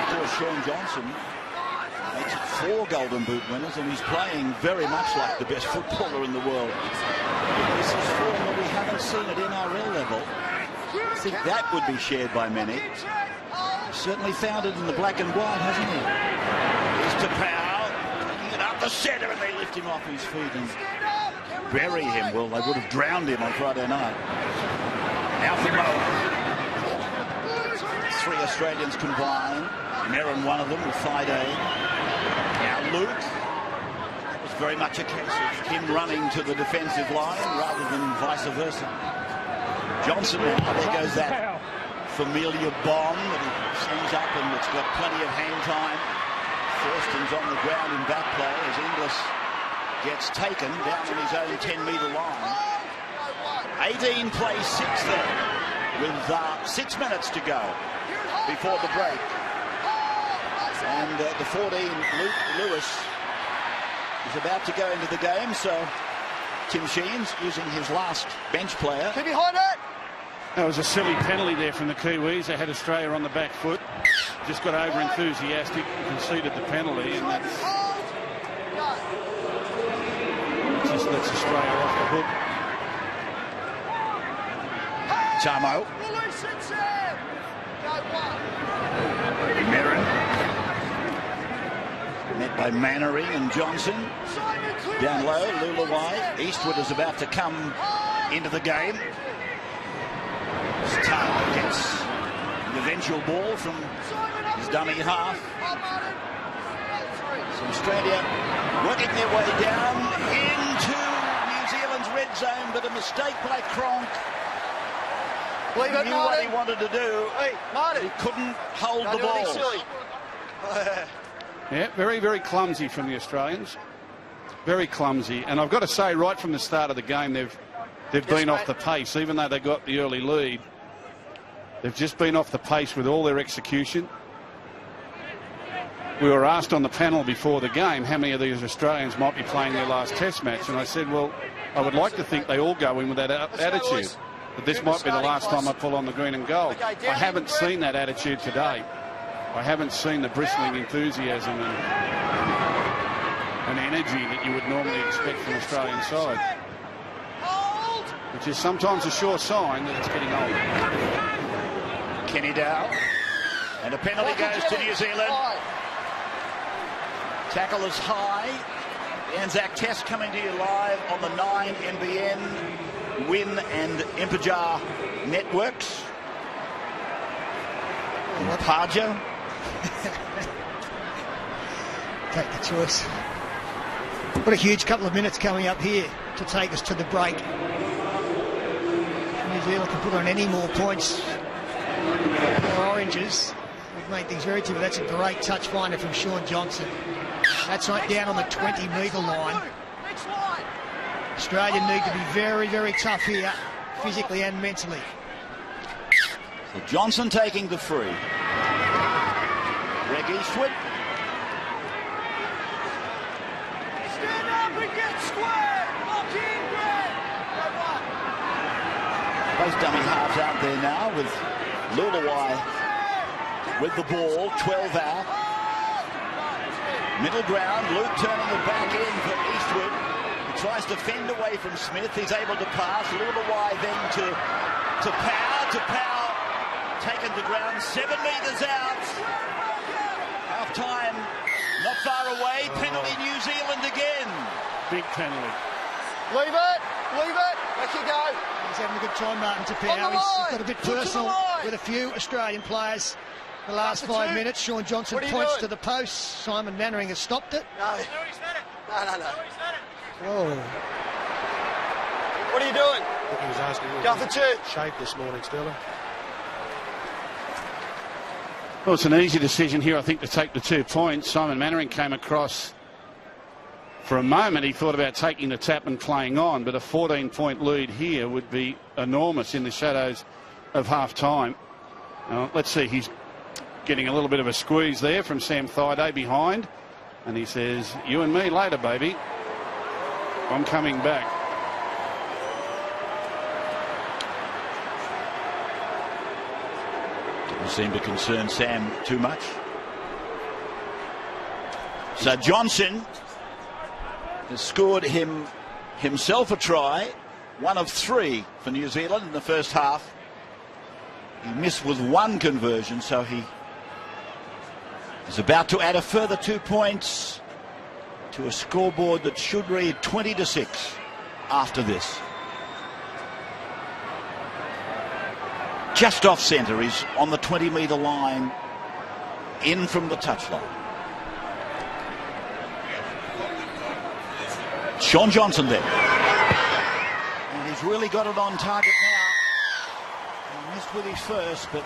Of course, Shaun Johnson makes it 4 Golden Boot winners, and he's playing very much like the best footballer in the world. This is form that we haven't seen at NRL level think that would be shared by many. He's certainly found it in the black and white, hasn't he? Here's to Powell, taking it up the centre, and they lift him off his feet and bury him. Well, they would have drowned him on Friday night. Now for Mo. 3 Australians combined. Merrin, one of them, with Fide. Now Luke. That was very much a case of him running to the defensive line rather than vice versa. Johnson now, there goes that familiar bomb that he sends up, and it's got plenty of hang time. Thurston's on the ground in back play as Inglis gets taken down on his own 10-metre line. 18 plays 6 there with 6 minutes to go before the break. And the 14, Luke Lewis, is about to go into the game, so Tim Sheens using his last bench player. Keep behind it! That was a silly penalty there from the Kiwis. They had Australia on the back foot. Just got over enthusiastic, conceded the penalty, and that just lets Australia off the hook. Tamo. Merrin. Met by Mannering and Johnson. Down low, Lulawai. Eastwood is about to come into the game. Tamo gets the eventual ball from his dummy half. So Australia working their way down into New Zealand's red zone, but a mistake by Cronk. Leave it, He knew what he wanted to do. Hey, Martin. He couldn't hold the ball. Yeah, very, very clumsy from the Australians. Very clumsy. And I've got to say, right from the start of the game, they've been off the pace, even though they got the early lead. They've just been off the pace with all their execution. We were asked on the panel before the game how many of these Australians might be playing their last test match, and I said, well, I would like to think they all go in with that attitude. But this might be the last time I pull on the green and gold. I haven't seen that attitude today. I haven't seen the bristling enthusiasm and energy that you would normally expect from the Australian side, which is sometimes a sure sign that it's getting old. Kenny Dow. And a penalty goes to New Zealand. Tackle is high. The Anzac Test coming to you live on the 9 NBN, Win and Impajar networks. Impajar. Take the choice. What a huge couple of minutes coming up here to take us to the break. New Zealand can put on any more points. The Oranges have made things very difficult. That's a great touch finder from Sean Johnson. That's right down on the 20-metre line. Australia need to be very, very tough here, physically and mentally. So Johnson taking the free. Greg Eastwood. Stand up and get square! Lock in, Greg! Both dummy halves out there now with Lulawai with the ball, 12 out. Middle ground, Luke turning it back in for Eastwood. He tries to fend away from Smith. He's able to pass. Lulawai then to Powell. Taken to ground, 7 metres out. Half time, not far away. Penalty New Zealand again. Big penalty. Leave it! Let you go! He's having a good time, Martin Tapau. He's got a bit personal with a few Australian players. The last 5 minutes, Sean Johnson points to the post. Simon Mannering has stopped it. No. No. Whoa. What are you doing? I think he was asking Go for 2. shape this morning, Sterling. Well, it's an easy decision here, I think, to take the 2 points. Simon Mannering came across. For a moment, he thought about taking the tap and playing on, but a 14-point lead here would be enormous in the shadows of half-time. Let's see, he's getting a little bit of a squeeze there from Sam Thaiday behind, and he says, you and me later, baby. I'm coming back. Didn't seem to concern Sam too much. So Johnson has scored himself a try, 1 of 3 for New Zealand in the first half. He missed with one conversion, so he is about to add a further 2 points to a scoreboard that should read 20-6 after this. Just off centre, he's on the 20-metre line, in from the touchline. Shaun Johnson there. And he's really got it on target now. He missed with his first, but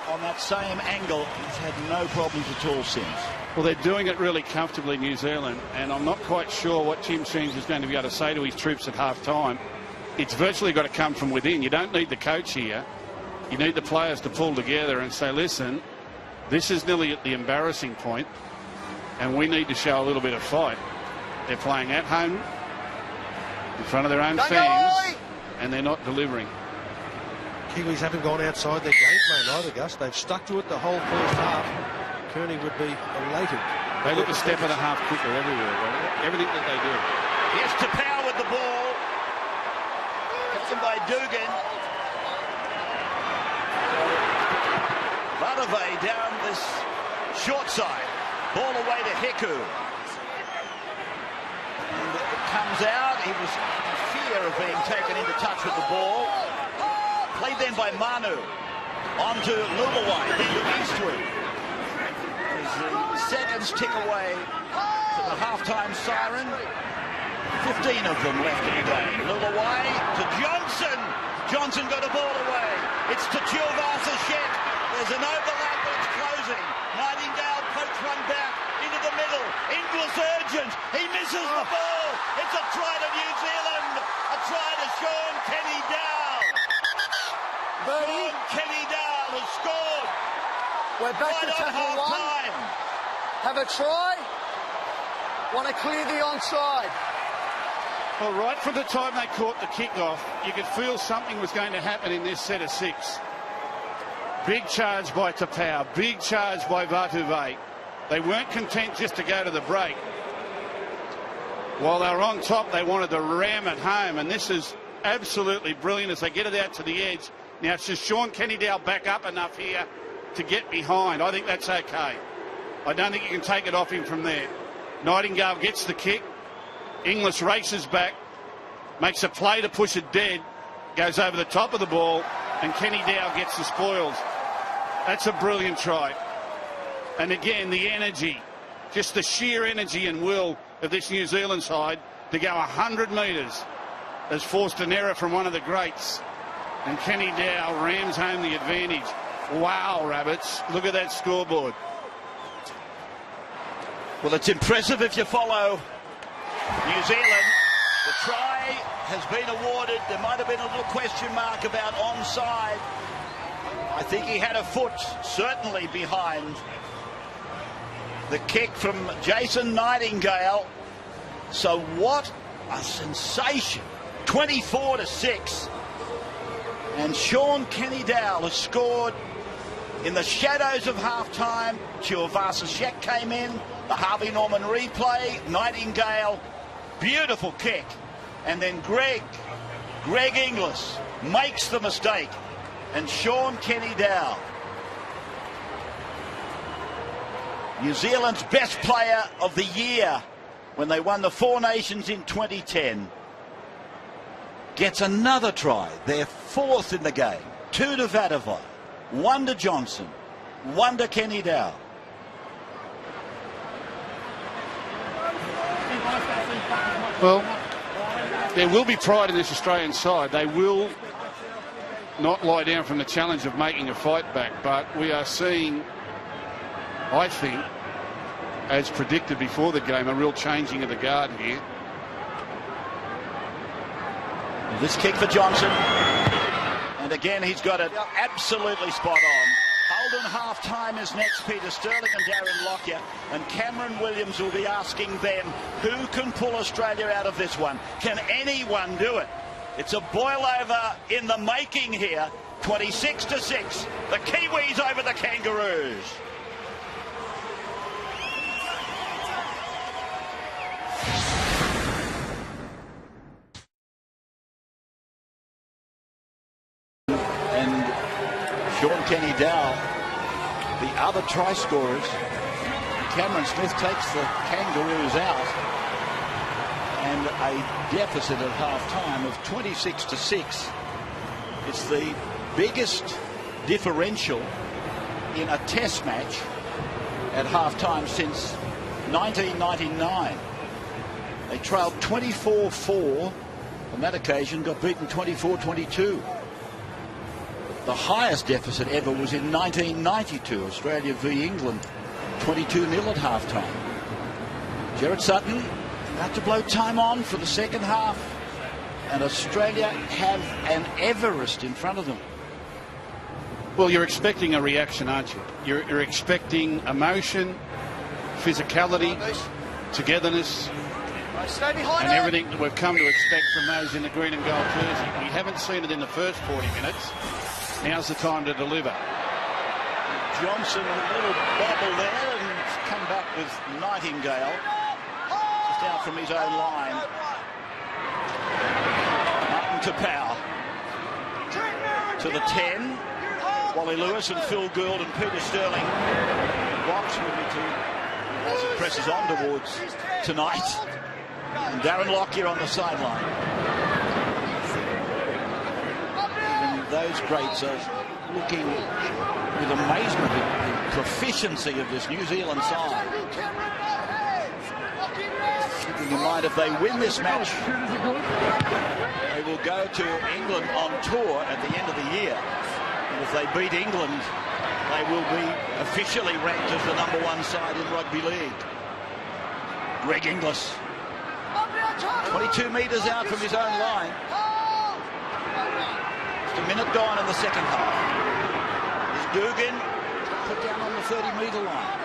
on that same angle, he's had no problems at all since. Well, they're doing it really comfortably, New Zealand, and I'm not quite sure what Tim Sheens is going to be able to say to his troops at half-time. It's virtually got to come from within. You don't need the coach here. You need the players to pull together and say, listen, this is nearly at the embarrassing point, and we need to show a little bit of fight. They're playing at home, in front of their own fans, and they're not delivering. Kiwis haven't gone outside their game plan either, Gus. They've stuck to it the whole first half. Kearney would be elated. They look a step and a half quicker everywhere, everything that they do. Here's Tapau with the ball. Captain by Dugan. Vatuvei down this short side. Ball away to Hiku. And it comes out. He was in fear of being taken into touch with the ball. Played then by Manu. On to Luluwai. Then to Eastwood. As the seconds tick away to the halftime siren. 15 of them left in the game. Luluwai to Johnson. Johnson got a ball away. It's to Tuivasa-Sheck. There's an overlap, but it's closing. Nightingale pokes one back into the middle. Inglis urgent. He misses the ball. It's a try to New Zealand. A try to Shaun Kenny-Dowell. Shaun Kenny-Dowell has scored. We're back right to tackle one. Time. Have a try. Want to clear the onside. Well, right from the time they caught the kickoff, you could feel something was going to happen in this set of 6. Big charge by Tapau, big charge by Vatuvei. They weren't content just to go to the break. While they were on top, they wanted to ram it home, and this is absolutely brilliant as they get it out to the edge. Now it's just Shaun Kenny-Dowell back up enough here to get behind. I think that's okay. I don't think you can take it off him from there. Nightingale gets the kick. Inglis races back, makes a play to push it dead, goes over the top of the ball, and Kenny-Dowell gets the spoils. That's a brilliant try. And again, the energy, just the sheer energy and will of this New Zealand side to go 100 metres has forced an error from one of the greats. And Kenny-Dowell rams home the advantage. Wow, Rabbits, look at that scoreboard. Well, it's impressive if you follow New Zealand. The try has been awarded. There might have been a little question mark about onside. I think he had a foot certainly behind the kick from Jason Nightingale. So what a sensation. 24-6. And Shaun Kenny-Dowell has scored in the shadows of half-time. Tuivasa-Sheck came in. The Harvey Norman replay. Nightingale, beautiful kick. And then Greg Inglis makes the mistake. And Shaun Kenny-Dowell, New Zealand's best player of the year when they won the Four Nations in 2010, gets another try. They're 4th in the game. 2 to Vatuvei, 1 to Johnson, 1 to Kenny-Dowell. Well, there will be pride in this Australian side. They will not lie down from the challenge of making a fight back, but we are seeing, I think, as predicted before the game, a real changing of the guard here. This kick for Johnson, and again he's got it absolutely spot on. Holden half-time is next. Peter Sterling and Darren Lockyer, and Cameron Williams will be asking them who can pull Australia out of this one. Can anyone do it? It's a boil-over in the making here. 26-6. The Kiwis over the Kangaroos. Sean Kenny Dowell, the other try scorers. Cameron Smith takes the Kangaroos out, and a deficit at half-time of 26-6. It's the biggest differential in a test match at half-time since 1999. They trailed 24-4 on that occasion, got beaten 24-22. The highest deficit ever was in 1992, Australia v England, 22-0 at half-time. Gerard Sutton about to blow time on for the second half, and Australia have an Everest in front of them. Well, you're expecting a reaction, aren't you? You're expecting emotion, physicality, togetherness, and everything that we've come to expect from those in the green and gold jersey. We haven't seen it in the first 40 minutes. Now's the time to deliver. Johnson, a little bobble there, and it's come back with Nightingale just out from his own line. Martin Tapau to the 10. Wally Lewis and Phil Gould and Peter Sterling. Box will be two as it presses on towards tonight. And Darren Lockyer on the sideline. Even those greats are looking with amazement at the proficiency of this New Zealand side. Keeping in mind, if they win this match, they will go to England on tour at the end of the year. And if they beat England, they will be officially ranked as the #1 side in rugby league. Greg Inglis, 22 metres out from his own line. Just a minute gone in the second half. Is Dugan put down on the 30-metre line.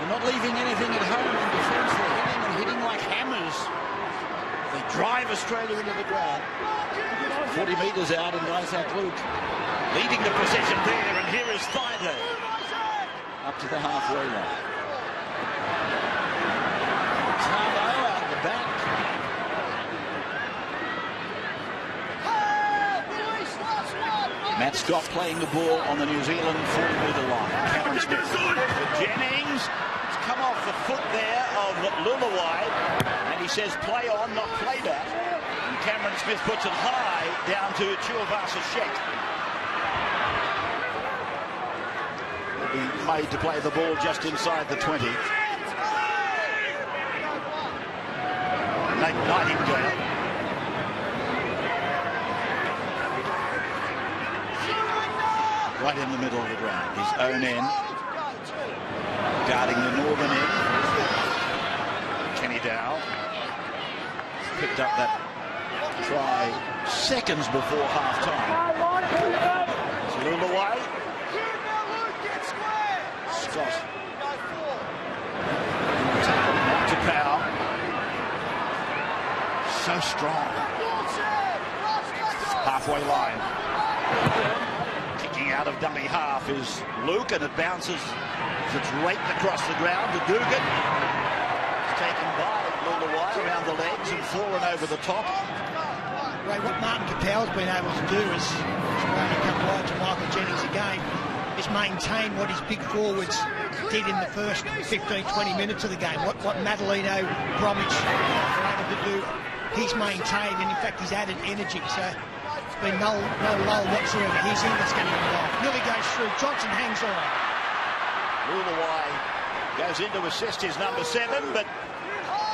They're not leaving anything at home in defence. They're hitting like hammers. They drive Australia into the ground. 40 metres out, and Isaac Luke leading the procession there, and here is Thaiday up to the halfway line. Tamo out the back. Matt Scott playing the ball on the New Zealand 40-metre line. Cameron Smith with Jennings. It's come off the foot there of Luluwai, and he says play on, not play back. And Cameron Smith puts it high down to Tuivasa Sheck. Be made to play the ball just inside the 20. Nate Nightingale. Right in the middle of the ground, his own end. Guarding the northern end. Kenny Dowell picked up that try seconds before half-time. It's Luluwai. Scott. Tapau. So strong. Halfway line. Kicking out of dummy half is Luke, and it bounces as it's raked across the ground to Dugan. It's taken by Luluwai around the legs and fallen over the top. Ray, what Martin Tapau's been able to do is only come wide to Michael Jennings again. Is maintain what his big forwards did in the first 15-20 minutes of the game. What Madalino, Bromwich were able to do, he's maintained, and in fact he's added energy. So it's been no lull whatsoever. He's in that's getting involved. Nearly goes through. Johnson hangs on. Luluwai goes in to assist his #7, but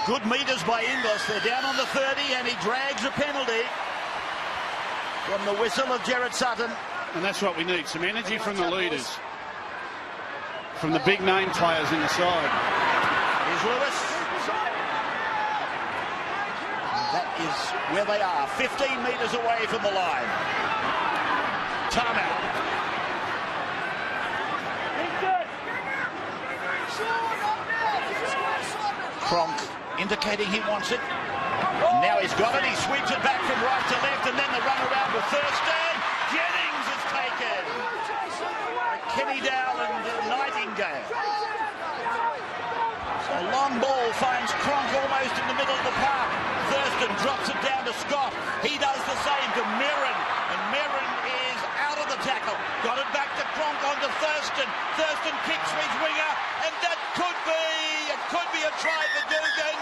good metres by Inglis. They're down on the 30, and he drags a penalty from the whistle of Gerard Sutton. And that's what we need, some energy from the leaders, from the big name players in the side. Here's Lewis. That is where they are, 15 metres away from the line. Timeout. Cronk indicating he wants it. And now he's got it. He sweeps it back from right to left, and then the run around with Thurston. Jennings is taken. Kenny Dowell and Nightingale. So a long ball finds Cronk almost in the middle of the park. Thurston drops it down to Scott. He does the same to Merrin, and Merrin is out of the tackle. Got it back to to Thurston. Thurston kicks for his winger, and that could be a try for Dugan.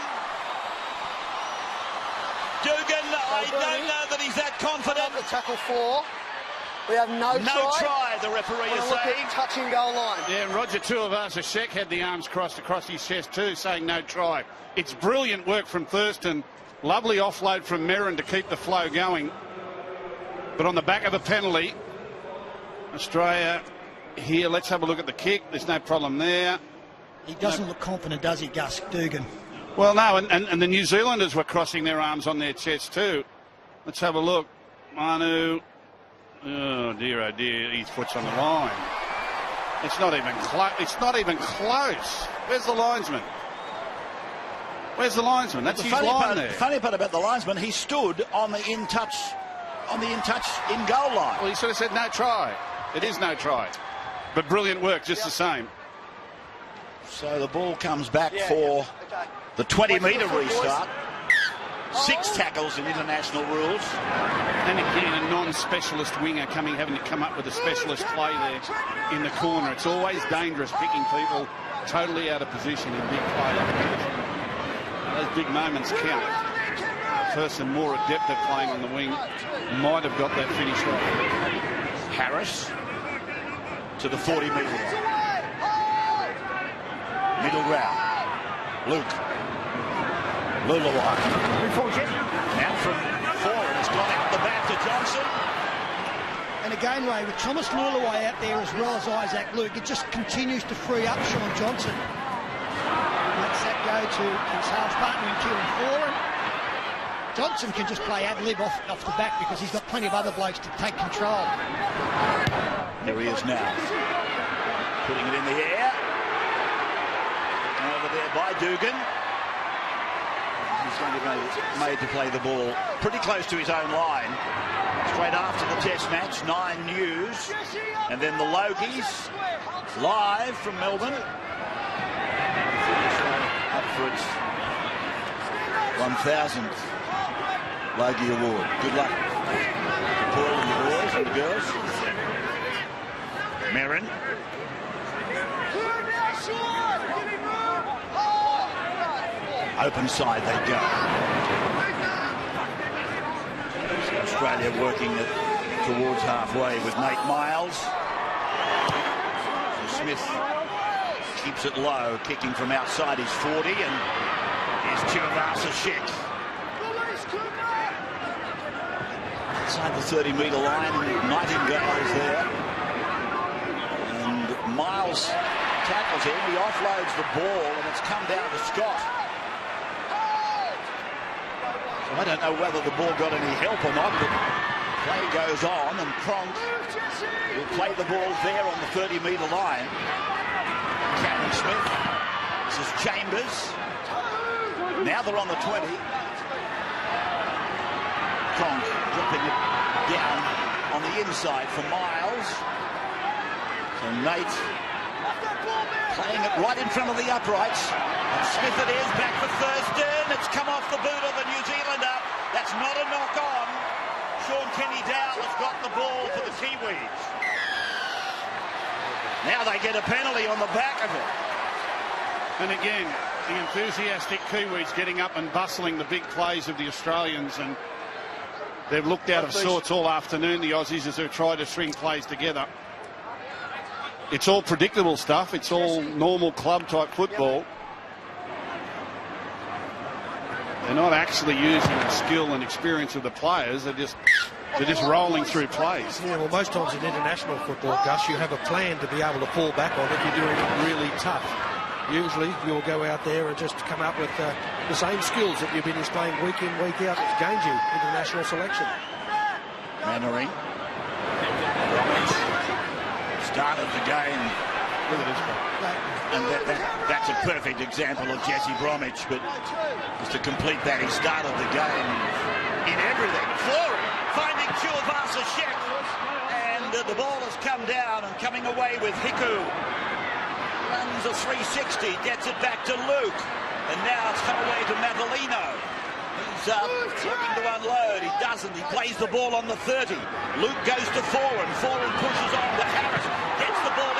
Dugan, I don't know that he's that confident. The tackle 4. We have no try, the referee is saying. Touching goal line. Yeah, and Roger Tuivasa-Sheck had the arms crossed across his chest too, saying no try. It's brilliant work from Thurston. Lovely offload from Merrin to keep the flow going. But on the back of the penalty, Australia here, let's have a look at the kick. There's no problem there. He doesn't look confident, does he, Gus, Dugan? Well, no, and the New Zealanders were crossing their arms on their chest too. Let's have a look. Manu. Oh dear, his foot's on the line. It's not even close. It's not even close. Where's the linesman? Where's the linesman? That's his line there. The funny part about the linesman, he stood on the in touch in goal line. Well, he sort of said no try. It is no try, but brilliant work just the same. So the ball comes back for the 20-metre restart. 6 tackles in international rules. And again, a non-specialist winger having to come up with a specialist play there in the corner. It's always dangerous picking people totally out of position in big play. Those big moments count. A person more adept at playing on the wing might have got that finished off. Harris to the 40-metre line. Middle ground. Luke. Luluai. Now from forward, it's gone out the back to Johnson. And again, Ray, with Thomas Luluai out there as well as Isaac Luke, it just continues to free up Shaun Johnson. Lets that go to his half partner in Kieran Foran. Johnson can just play ad-lib off the back because he's got plenty of other blokes to take control. There he is now. Putting it in the air. Over there by Dugan. He's going to be made to play the ball pretty close to his own line. Straight after the test match, 9 News. And then the Logies, live from Melbourne. Up for its 1000th Logie Award. Good luck to Paul and the boys and the girls. Merrin. Open side they go. Australia working towards halfway with Nate Miles. Smith keeps it low, kicking from outside his 40, and here's Tuivasa-Sheck. Outside the 30-metre line, Nightingale is there. And Miles tackles him, he offloads the ball, and it's come down to Scott. I don't know whether the ball got any help or not, but play goes on, and Cronk will play the ball there on the 30-metre line. Cameron Smith. This is Chambers. Now they're on the 20. Cronk dropping it down on the inside for Miles. So Nate playing it right in front of the uprights. And Smith it is, back for Thurston. It's come off the boot of the New Zealander. That's not a knock on. Sean Kenny-Dowell has got the ball for the Kiwis. Now they get a penalty on the back of it. And again, the enthusiastic Kiwis getting up and bustling the big plays of the Australians, and they've looked out of sorts all afternoon, the Aussies, as they've tried to string plays together. It's all predictable stuff. It's all normal club-type football. They're not actually using the skill and experience of the players. They're just rolling through plays. Yeah, well, most times in international football, Gus, you have a plan to be able to fall back on if you're doing it really tough. Usually, you'll go out there and just come up with the same skills that you've been displaying week in, week out. It's gained you international selection. Mannering. Started the game. Look at this one. And that's a perfect example of Jesse Bromwich, but just to complete that, he started the game in everything. Fleury finding Tuivasa-Sheck, and the ball has come down and coming away with Hiku. Runs a 360, gets it back to Luke, and now it's come away to Matalino. He's looking to unload, he doesn't, he plays the ball on the 30. Luke goes to Foran pushes on to Harris, gets the ball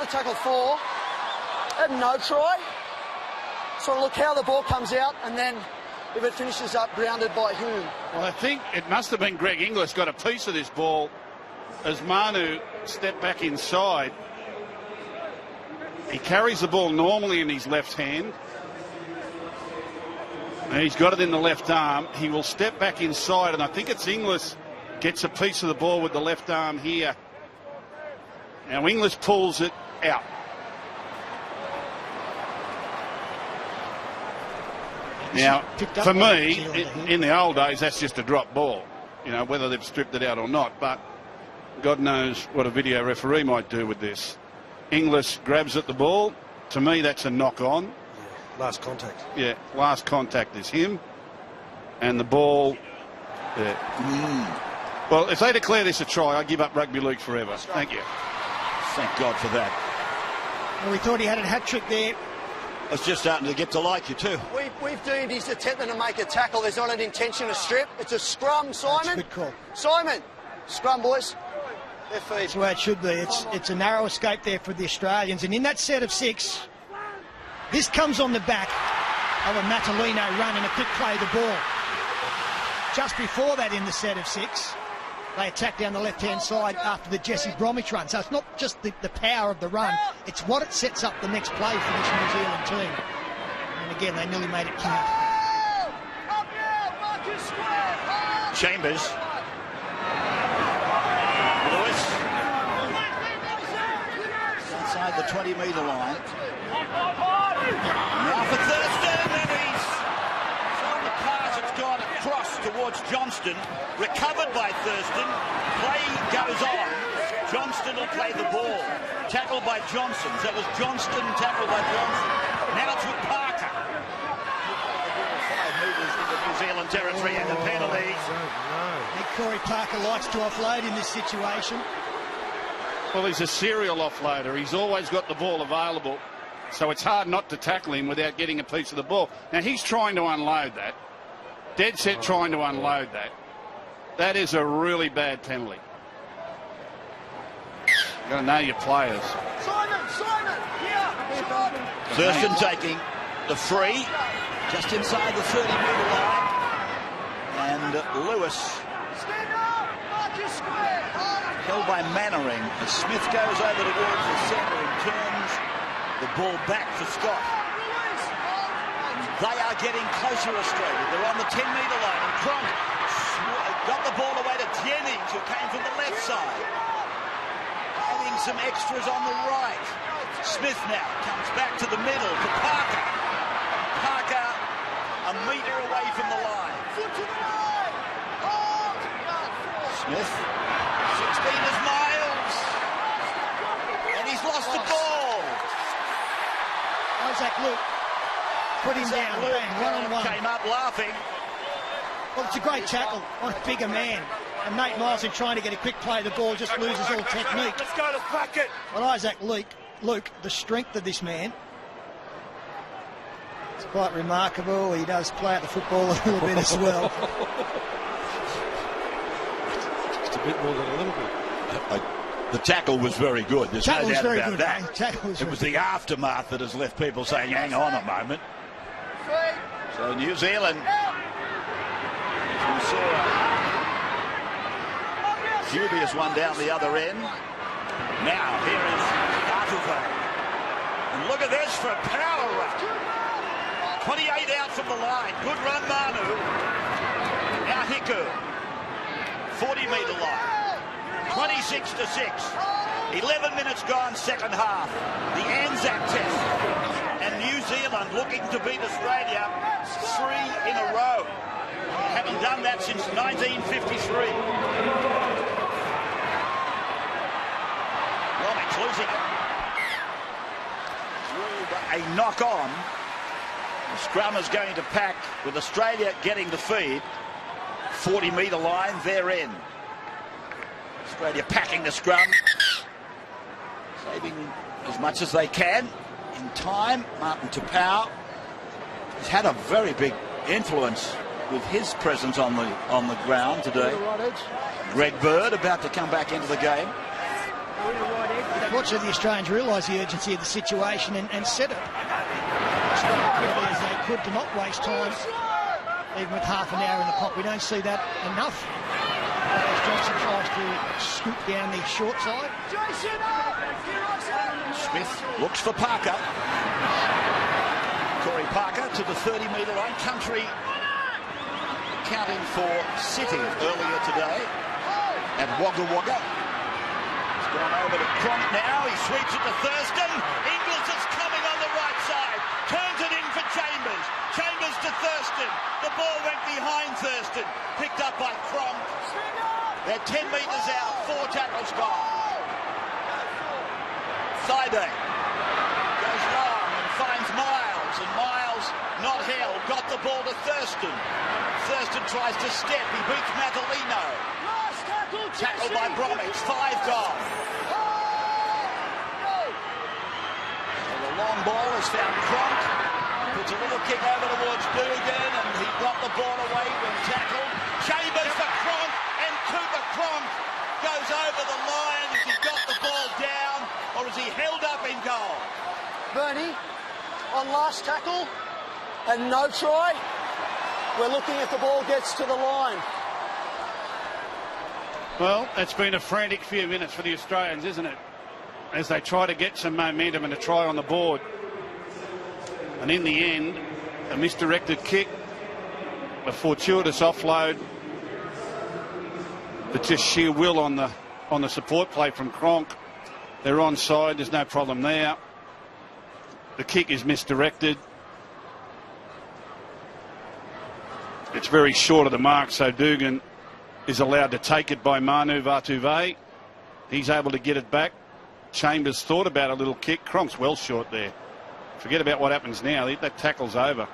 the tackle for. Had no try. So look how the ball comes out, and then if it finishes up grounded by Hume. Well, I think it must have been Greg Inglis got a piece of this ball as Manu stepped back inside. He carries the ball normally in his left hand. And he's got it in the left arm. He will step back inside, and I think it's Inglis gets a piece of the ball with the left arm here. Now Inglis pulls it out. Now, for me, in the old days, that's just a drop ball. You know, whether they've stripped it out or not. But God knows what a video referee might do with this. Inglis grabs at the ball. To me, that's a knock-on. Yeah, last contact. Yeah, last contact is him. And the ball... Yeah. Well, if they declare this a try, I give up rugby league forever. Thank you. Thank God for that. Well, we thought he had a hat-trick there. I was just starting to get to like you too. We've deemed he's attempting to make a tackle. There's not an intention to strip. It's a scrum, Simon. That's a good call. Simon, scrum, boys. That's the way it should be. It's a narrow escape there for the Australians. And in that set of 6, this comes on the back of a Matalino run and a quick play of the ball. Just before that, in the set of 6, they attack down the left-hand side after the Jesse Bromwich run. So it's not just the power of the run, it's what it sets up the next play for this New Zealand team. And again, they nearly made it count. Chambers. Lewis. Inside the 20-metre line. Now for Thurston, and he's on the pass. It's gone across towards Johnston. Recovered by Thurston. Play goes on. Johnston will play the ball. Tackled by Johnson. That was Johnston tackled by Johnson. Now it's with Parker. 5 metres into New Zealand territory and a penalty. I think Corey Parker likes to offload in this situation. Well, he's a serial offloader. He's always got the ball available. So it's hard not to tackle him without getting a piece of the ball. Now, he's trying to unload that. Dead set trying to unload that. That is a really bad penalty. You've got to know your players. Simon, here. Thurston taking the free just inside the 30-metre line. And Lewis held by Mannering as Smith goes over towards the centre and turns the ball back for Scott. They are getting closer, Australia. They're on the 10-metre line, and Cronk got the ball away to Jennings, who came from the left side. Adding some extras on the right. Smith now comes back to the middle to Parker. Parker a metre away from the line. Smith, 16 is Miles, and he's lost the ball. Isaac Luke put him down, bang, 1-on-1. Came up laughing. Well, it's a great tackle on a bigger man. And Nate Miles, in trying to get a quick play, the ball just loses all technique. Let's go to bucket. But Isaac Luke, the strength of this man, it's quite remarkable. He does play at the football a little bit as well. Just a bit more than a little bit. The tackle was very good. There's Tackle no was doubt very about good, that. mate. Tackle was it very was the aftermath that has left people saying, hang on a moment. So New Zealand, we saw a dubious one down the other end. Now here is Atuva. And look at this for a power run. 28 out from the line. Good run, Manu. Now Hiku. 40-metre line. 26-6. 11 minutes gone, second half. The Anzac Test. And New Zealand looking to beat Australia 3 in a row. Haven't done that since 1953. Romick's losing it. A knock-on. The scrum is going to pack with Australia getting the feed. 40-metre line, their end. Australia packing the scrum. Saving as much as they can in time. Martin Tapau has had a very big influence with his presence on the ground today. Greg Bird about to come back into the game. Fortunately, the Australians realised the urgency of the situation and set it as quickly as they could to not waste time, even with half an hour in the pot. We don't see that enough. As Johnson tries to scoop down the short side. Smith looks for Parker. Corey Parker to the 30-metre line. Country counting for City earlier today at Wagga Wagga. He's gone over to Cronk now. He sweeps it to Thurston. Inglis is coming on the right side. Turns it in for Chambers. Chambers to Thurston. The ball went behind Thurston. Picked up by Cronk. They're 10 metres out. 4 tackles gone. Thaiday goes long and finds Miles. And Miles not held. Got the ball to Thurston. Thurston tries to step. He beats Matalino. Tackled by Bromwich. 5 gone. So the long ball has found Cronk. Puts a little kick over towards Dugan, and he got the ball away when tackled. Chambers for Cronk, and Cooper Cronk goes over the line. Has he got the ball down, or is he held up in goal? Bernie, on last tackle and no try, we're looking if the ball gets to the line. Well, it's been a frantic few minutes for the Australians, isn't it? As they try to get some momentum and a try on the board. And in the end, a misdirected kick, a fortuitous offload, but just sheer will on the support play from Cronk. They're onside, there's no problem there. The kick is misdirected. It's very short of the mark, so Dugan is allowed to take it by Manu Vatuvei. He's able to get it back. Chambers thought about a little kick. Cronk's well short there. Forget about what happens now. That tackle's over.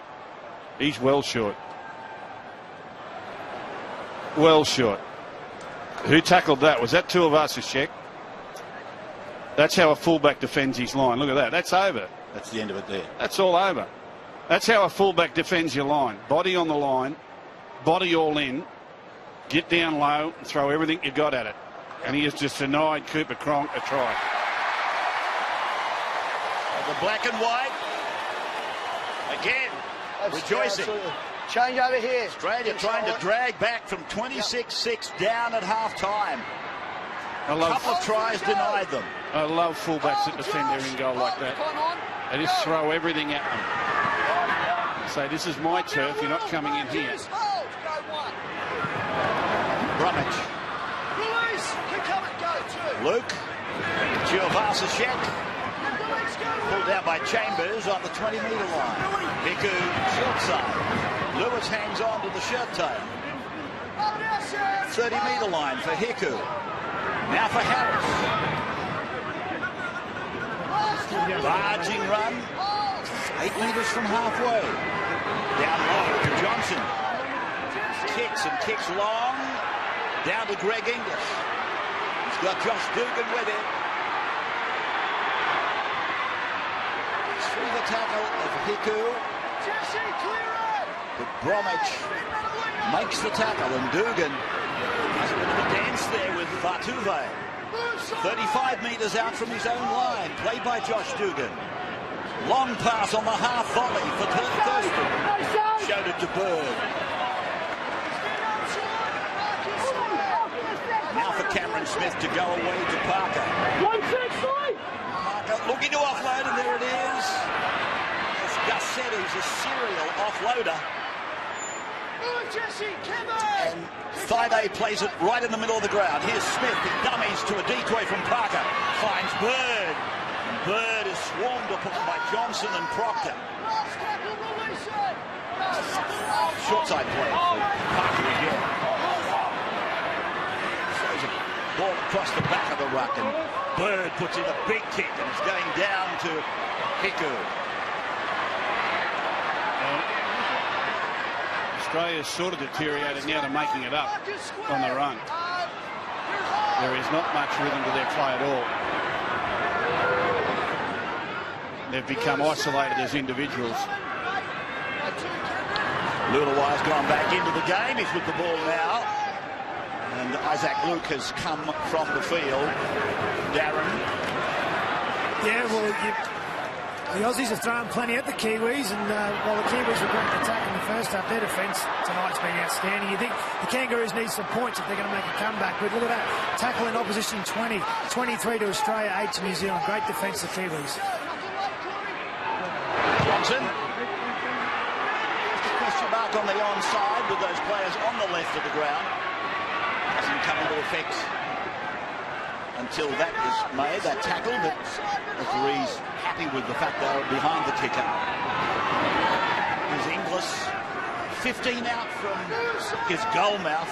He's well short. Well short. Who tackled that? Was that Tuivasa-Sheck? That's how a fullback defends his line. Look at that. That's over. That's the end of it there. That's all over. That's how a fullback defends your line. Body on the line. Body all in. Get down low and throw everything you got at it. And he has just denied Cooper Cronk a try. The black and white. Again, rejoicing. Absolutely. Change over here. Australia trying to drag back from 26-6 down at half-time. A couple of tries denied them. I love fullbacks that defend their in goal like that. They just throw everything at them. Say, this is my turf, you're not coming in here. Bromwich. Luke. Tuivasa-Sheck. Pulled out by Chambers on the 20-metre line. Hiku short side. Lewis hangs on to the shirt tail. 30-metre line for Hiku. Now for Harris. Barging run. 8 metres from halfway. Down low to Johnson. Kicks and kicks long. Down to Greg Inglis. He's got Josh Dugan with him. Through the tackle of Hiku. But Bromwich makes the tackle, and Dugan has a bit of a dance there with Vatuvei. 35 metres out from his own line, played by Josh Dugan. Long pass on the half volley for Thurston. Showed it to Bird. Now for Cameron Smith to go away to Parker. Parker looking to offload, and there it is. As Gus said, he's a serial offloader. And Thaiday plays it right in the middle of the ground. Here's Smith. He dummies to a decoy from Parker. Finds Bird. And Bird is swarmed upon by Johnson and Proctor. Short side play for Parker again. Throws a ball across the back of the ruck, and Bird puts in a big kick, and it's going down to Hiku. Australia's sort of deteriorated now to making it up on the run. There is not much rhythm to their play at all. They've become isolated as individuals. Lulawi's gone back into the game. He's with the ball now. And Isaac Luke has come from the field. Darren. Yeah, well, the Aussies have thrown plenty at the Kiwis, and while the Kiwis were great attack in the first half, their defence tonight's been outstanding. You think the Kangaroos need some points if they're going to make a comeback, but look at that, tackle in opposition 20, 23 to Australia, 8 to New Zealand. Great defence, the Kiwis. Johnson. Just a question mark on the onside with those players on the left of the ground. Doesn't come into effect until that is made, that tackle, but referee's happy with the fact they were behind the kicker. Here's Inglis, 15 out from his goal mouth.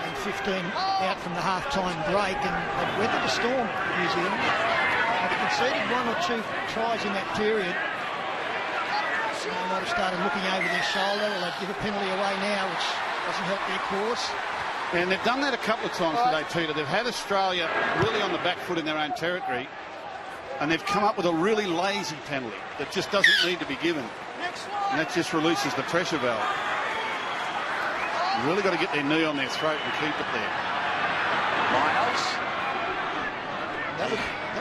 And 15 out from the half-time break, and they've weathered the storm, New Zealand. They've conceded 1 or 2 tries in that period. So they might have started looking over their shoulder, or they've given a penalty away now, which doesn't help their cause. And they've done that a couple of times today, Peter. They've had Australia really on the back foot in their own territory, and they've come up with a really lazy penalty that just doesn't need to be given. And that just releases the pressure valve. You've really got to get their knee on their throat and keep it there. Miles. That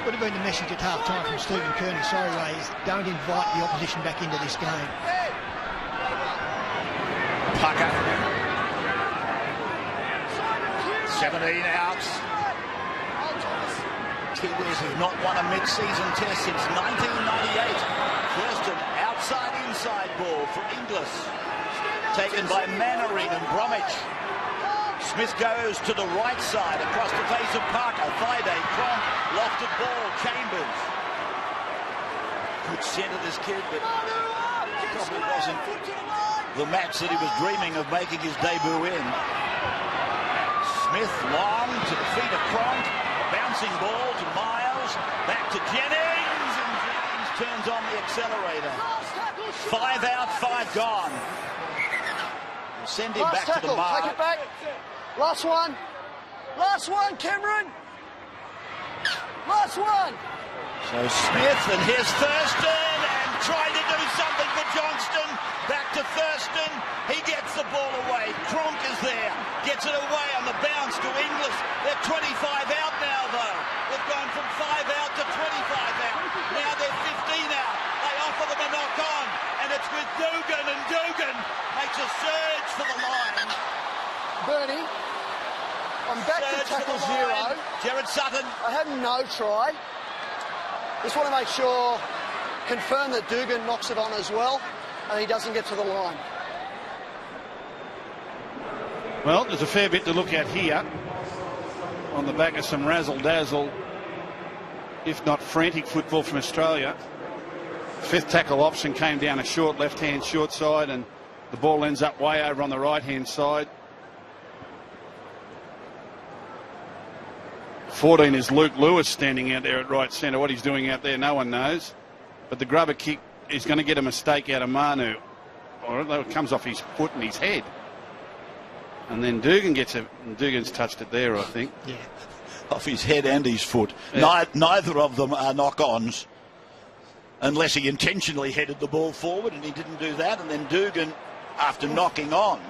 would have been the message at half-time from Stephen Kearney. Sorry, Ray, is don't invite the opposition back into this game. Pucker. 17 outs. Kiwis have not won a mid-season test since 1998. First an outside-inside ball for Inglis, taken by Mannering and Bromwich. Smith goes to the right side across the face of Parker. Thaiday, Cronk, lofted ball, Chambers. Good centre this kid, but probably wasn't the match that he was dreaming of making his debut in. Smith long to the feet of Cronk, bouncing ball to Miles, back to Jennings, and Jennings turns on the accelerator. 5 out, 5 gone. We'll send him back to the mark. Take it back. Last one. Last one, Cameron. Last one. So Smith, and here's Thurston, and trying to do something for Johnston. Back to Thurston. He gets the ball away. Cronk is there. Gets it away on the bounce to Inglis. They're 25 out now, though. They've gone from 5 out to 25 out. Now they're 15 out. They offer them a knock-on, and it's with Dugan, and Dugan makes a surge for the Lions. Bernie, I'm back to tackle 0. Jared Sutton. I had no try. Just want to make sure, confirm that Dugan knocks it on as well, and he doesn't get to the line. Well, there's a fair bit to look at here on the back of some razzle-dazzle, if not frantic football from Australia. Fifth tackle option came down a short left-hand short side, and the ball ends up way over on the right-hand side. 14 is Luke Lewis standing out there at right centre. What he's doing out there, no one knows. But the grubber kick is going to get a mistake out of Manu. Or it comes off his foot and his head. And then Dugan gets it. And Dugan's touched it there, I think. Yeah, off his head and his foot. Yeah. Neither of them are knock-ons. Unless he intentionally headed the ball forward, and he didn't do that. And then Dugan, after knocking on,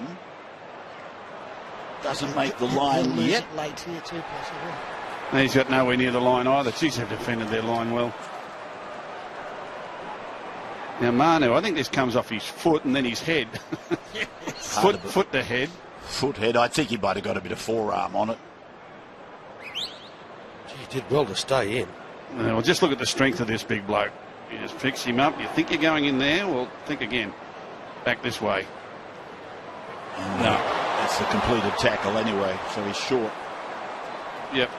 doesn't make the line yet. Late here too, possibly. He's got nowhere near the line either. Geez, they've defended their line well. Now Manu, I think this comes off his foot and then his head. foot to head. Foot head. I think he might have got a bit of forearm on it. He did well to stay in. Well, just look at the strength of this big bloke. You just fix him up. You think you're going in there? Well, think again. Back this way. No, that's the completed tackle anyway, so he's short. Yep.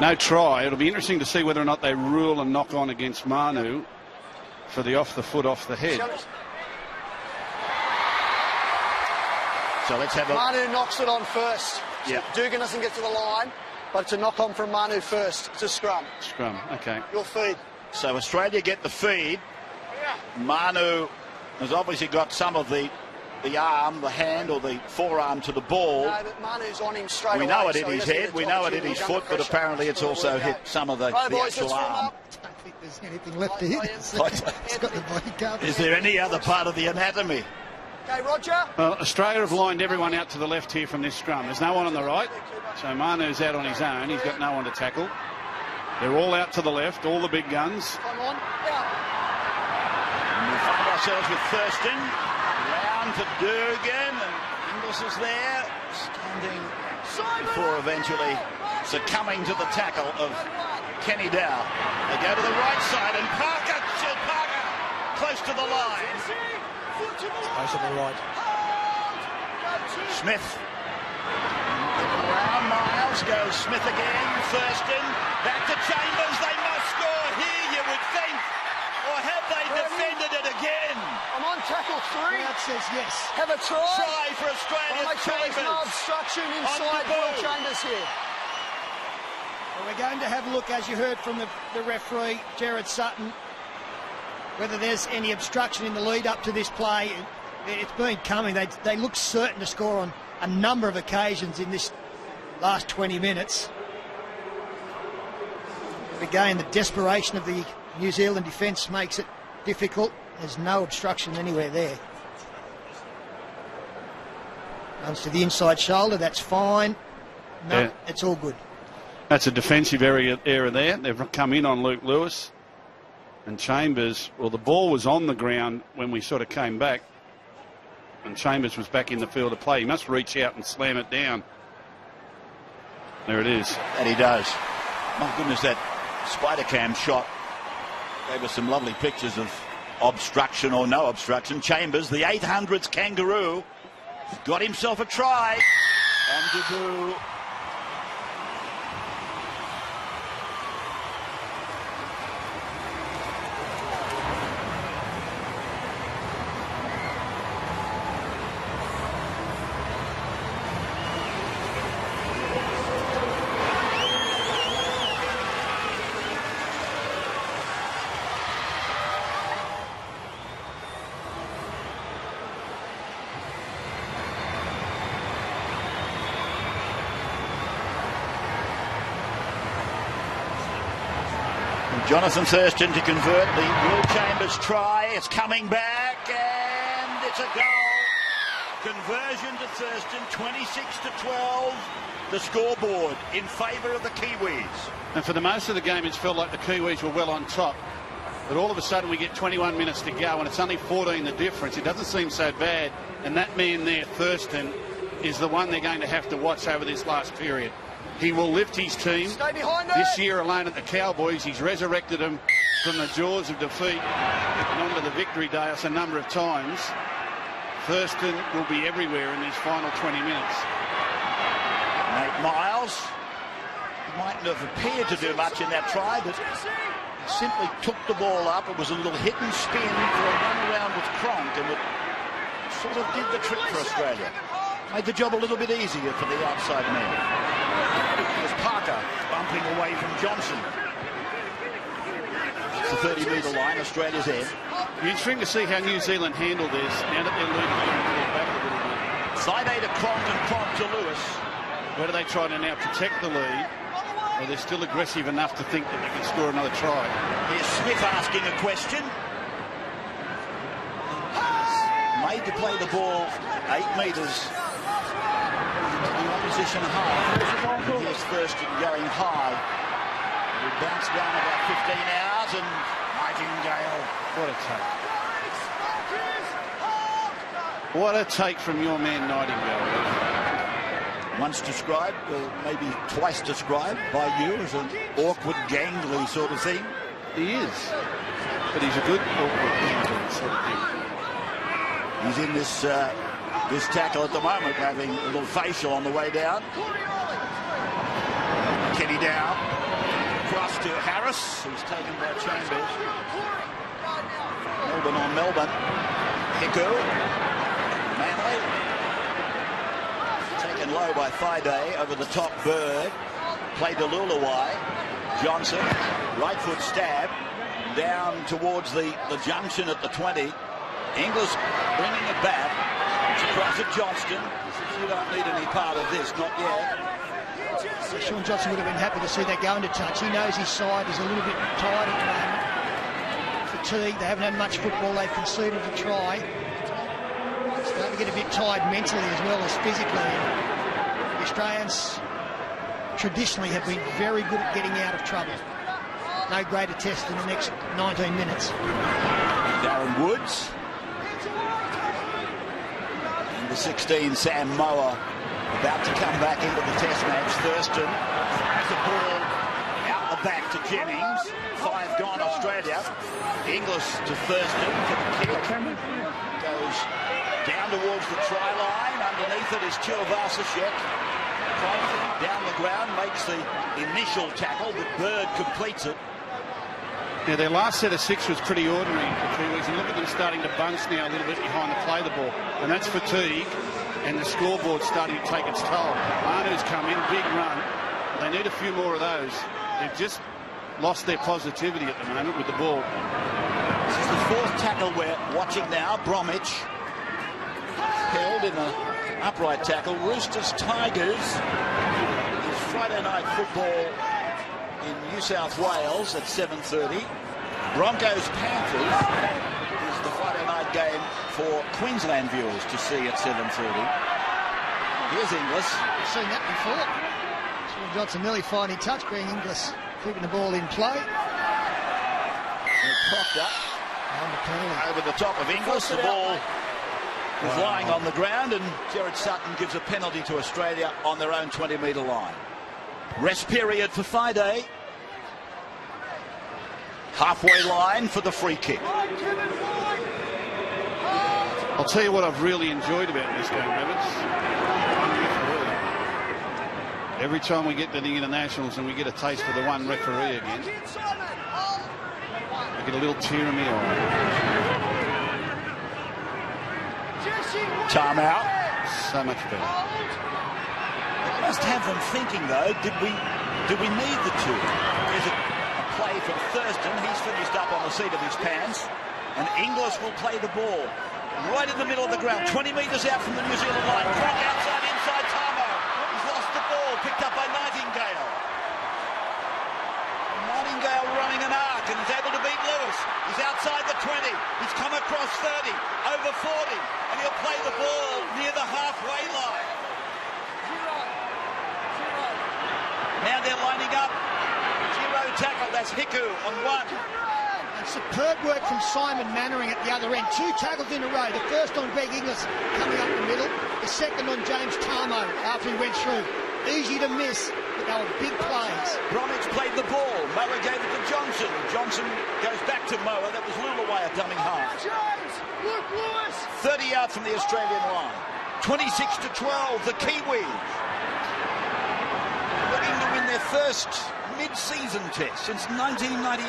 No try. It'll be interesting to see whether or not they rule a knock on against Manu for the off the foot, off the head. So let's have a... Manu knocks it on first. Yeah. Dugan doesn't get to the line, but it's a knock on from Manu first. It's a scrum. Scrum, okay. Your feed. So Australia get the feed. Manu has obviously got some of the arm, the hand or the forearm to the ball. No, but Manu's on him straight away. We know it hit his head, we know it hit his foot, but apparently it's also hit some of the actual arm. I don't think there's anything left to hit. It's got the body covered. Is there any other part of the anatomy? Okay, Roger. Well, Australia have lined everyone out to the left here from this scrum. There's no one on the right. So Manu's out on his own. He's got no one to tackle. They're all out to the left, all the big guns. Come on, out. And we find ourselves with Thurston. Round to Durgan, and Inglis is there, standing before eventually succumbing to the tackle of Kenny Dow. They go to the right side, and Parker, close to the line. Close on the right. Smith. Around Miles goes Smith again. Thurston. Back to Chambers. They must score here, you would think. Or have they defended it again? I'm on tackle 3. Crowd says yes. Have a try. Try for Australia. I'll make sure there's no obstruction inside Will Chambers here. Well, we're going to have a look, as you heard from the referee, Gerard Sutton, whether there's any obstruction in the lead up to this play. It's been coming. They look certain to score on a number of occasions in this last 20 minutes. But again, the desperation of the New Zealand defence makes it difficult. There's no obstruction anywhere there. Runs to the inside shoulder, that's fine. No, Yeah. it's all good. That's a defensive error there. They've come in on Luke Lewis. And Chambers, well, the ball was on the ground when we sort of came back. And Chambers was back in the field of play. He must reach out and slam it down. There it is. And he does. My goodness, that spider cam shot gave us some lovely pictures of obstruction or no obstruction. Chambers, the 800s kangaroo, got himself a try. And Dubu. Jonathan Thurston to convert the Will Chambers try. It's coming back, and it's a goal. Conversion to Thurston, 26-12. The scoreboard in favour of the Kiwis. And for the most of the game, it's felt like the Kiwis were well on top. But all of a sudden, we get 21 minutes to go, and it's only 14 the difference. It doesn't seem so bad. And that man there, Thurston, is the one they're going to have to watch over this last period. He will lift his team. Stay behind it. This year alone at the Cowboys, he's resurrected them from the jaws of defeat and onto the victory dais a number of times. Thurston will be everywhere in these final 20 minutes. Nate Miles, he mightn't have appeared to do much in that try, but he simply took the ball up. It was a little hit and spin for a run around with Cronk, and it sort of did the trick for Australia. Made the job a little bit easier for the outside man. There's Parker bumping away from Johnson. It's the 30-metre line, Australia's end. It's interesting to see how New Zealand handle this now that they're leading back a little bit. Side A to Cronk and Cronk to Lewis. Whether they try to now protect the lead, or they're still aggressive enough to think that they can score another try. Here's Smith asking a question. Made to play the ball 8 metres into the opposition half. And here's Thurston going high. We bounce down about 15 hours, and Nightingale. What a take. What a take from your man Nightingale. Once described, or maybe twice described by you as an awkward, gangly sort of thing. He is. But he's a good awkward, gangly sort of thing. He's in this this tackle at the moment, having a little facial on the way down. Kenny Dow. Cross to Harris, who's taken by Chambers. Melbourne on Melbourne. Hiku. Manley. Taken low by Thaiday over the top Bird. Played to Lulawai. Johnson. Right foot stab. Down towards the junction at the 20. Inglis bringing it back. It's across at Johnston. You don't need any part of this, not yet. Sean Johnson would have been happy to see that go into touch. He knows his side is a little bit tired at the moment. Fatigued, they haven't had much football, they've conceded a try. Starting to get a bit tired mentally as well as physically. The Australians traditionally have been very good at getting out of trouble. No greater test in the next 19 minutes. Darren Woods. Number 16, Sam Moa, about to come back into the test match. Thurston has the ball out the back to Jennings. 5 gone, Australia. Inglis to Thurston for the kick. Goes down towards the try line. Underneath it is Tuivasa-Sheck. Down the ground, makes the initial tackle, but Bird completes it. Yeah, their last set of 6 was pretty ordinary for Kiwis, and look at them starting to bunch now a little bit behind the play the ball, and that's fatigue, and the scoreboard's starting to take its toll. Manu's come in, big run. They need a few more of those. They've just lost their positivity at the moment with the ball. This is the 4th tackle we're watching now. Bromwich held in an upright tackle. Roosters Tigers is Friday night football in New South Wales at 7:30. Broncos Panthers is the Friday night game for Queensland viewers to see at 7:30. Here's Inglis. We've seen that before. Sean Johnson nearly finding touch. Greg Inglis keeping the ball in play. Propped up over the top of Inglis. The ball was lying on the ground, and Gerard Sutton gives a penalty to Australia on their own 20-metre line. Rest period for Friday. Halfway line for the free kick. I'll tell you what I've really enjoyed about this game, Rabbits. Every time we get to the internationals and we get a taste of the one referee again, I get a little tear in my eye. Timeout. So much better. It must have them thinking, though, do we need the 2? There's a play from Thurston. He's finished up on the seat of his pants, and Inglis will play the ball right in the middle of the ground, 20 metres out from the New Zealand line. Cronk outside, inside Tamo. He's lost the ball, picked up by Nightingale. Nightingale running an arc and is able to beat Lewis. He's outside the 20. He's come across 30, over 40, and he'll play the ball near the halfway line. Now they're lining up. Giro tackle, that's Hiku on 1. And superb work from Simon Mannering at the other end. 2 tackles in a row. The first on Greg Inglis coming up the middle. The second on James Tamo after he went through. Easy to miss, but they were big plays. Bromwich played the ball. Moa gave it to Johnson. Johnson goes back to Moa. That was Lulawaya dumbing half. 30 out from the Australian line. 26-12, the Kiwis. Looking to win their first mid-season test since 1998.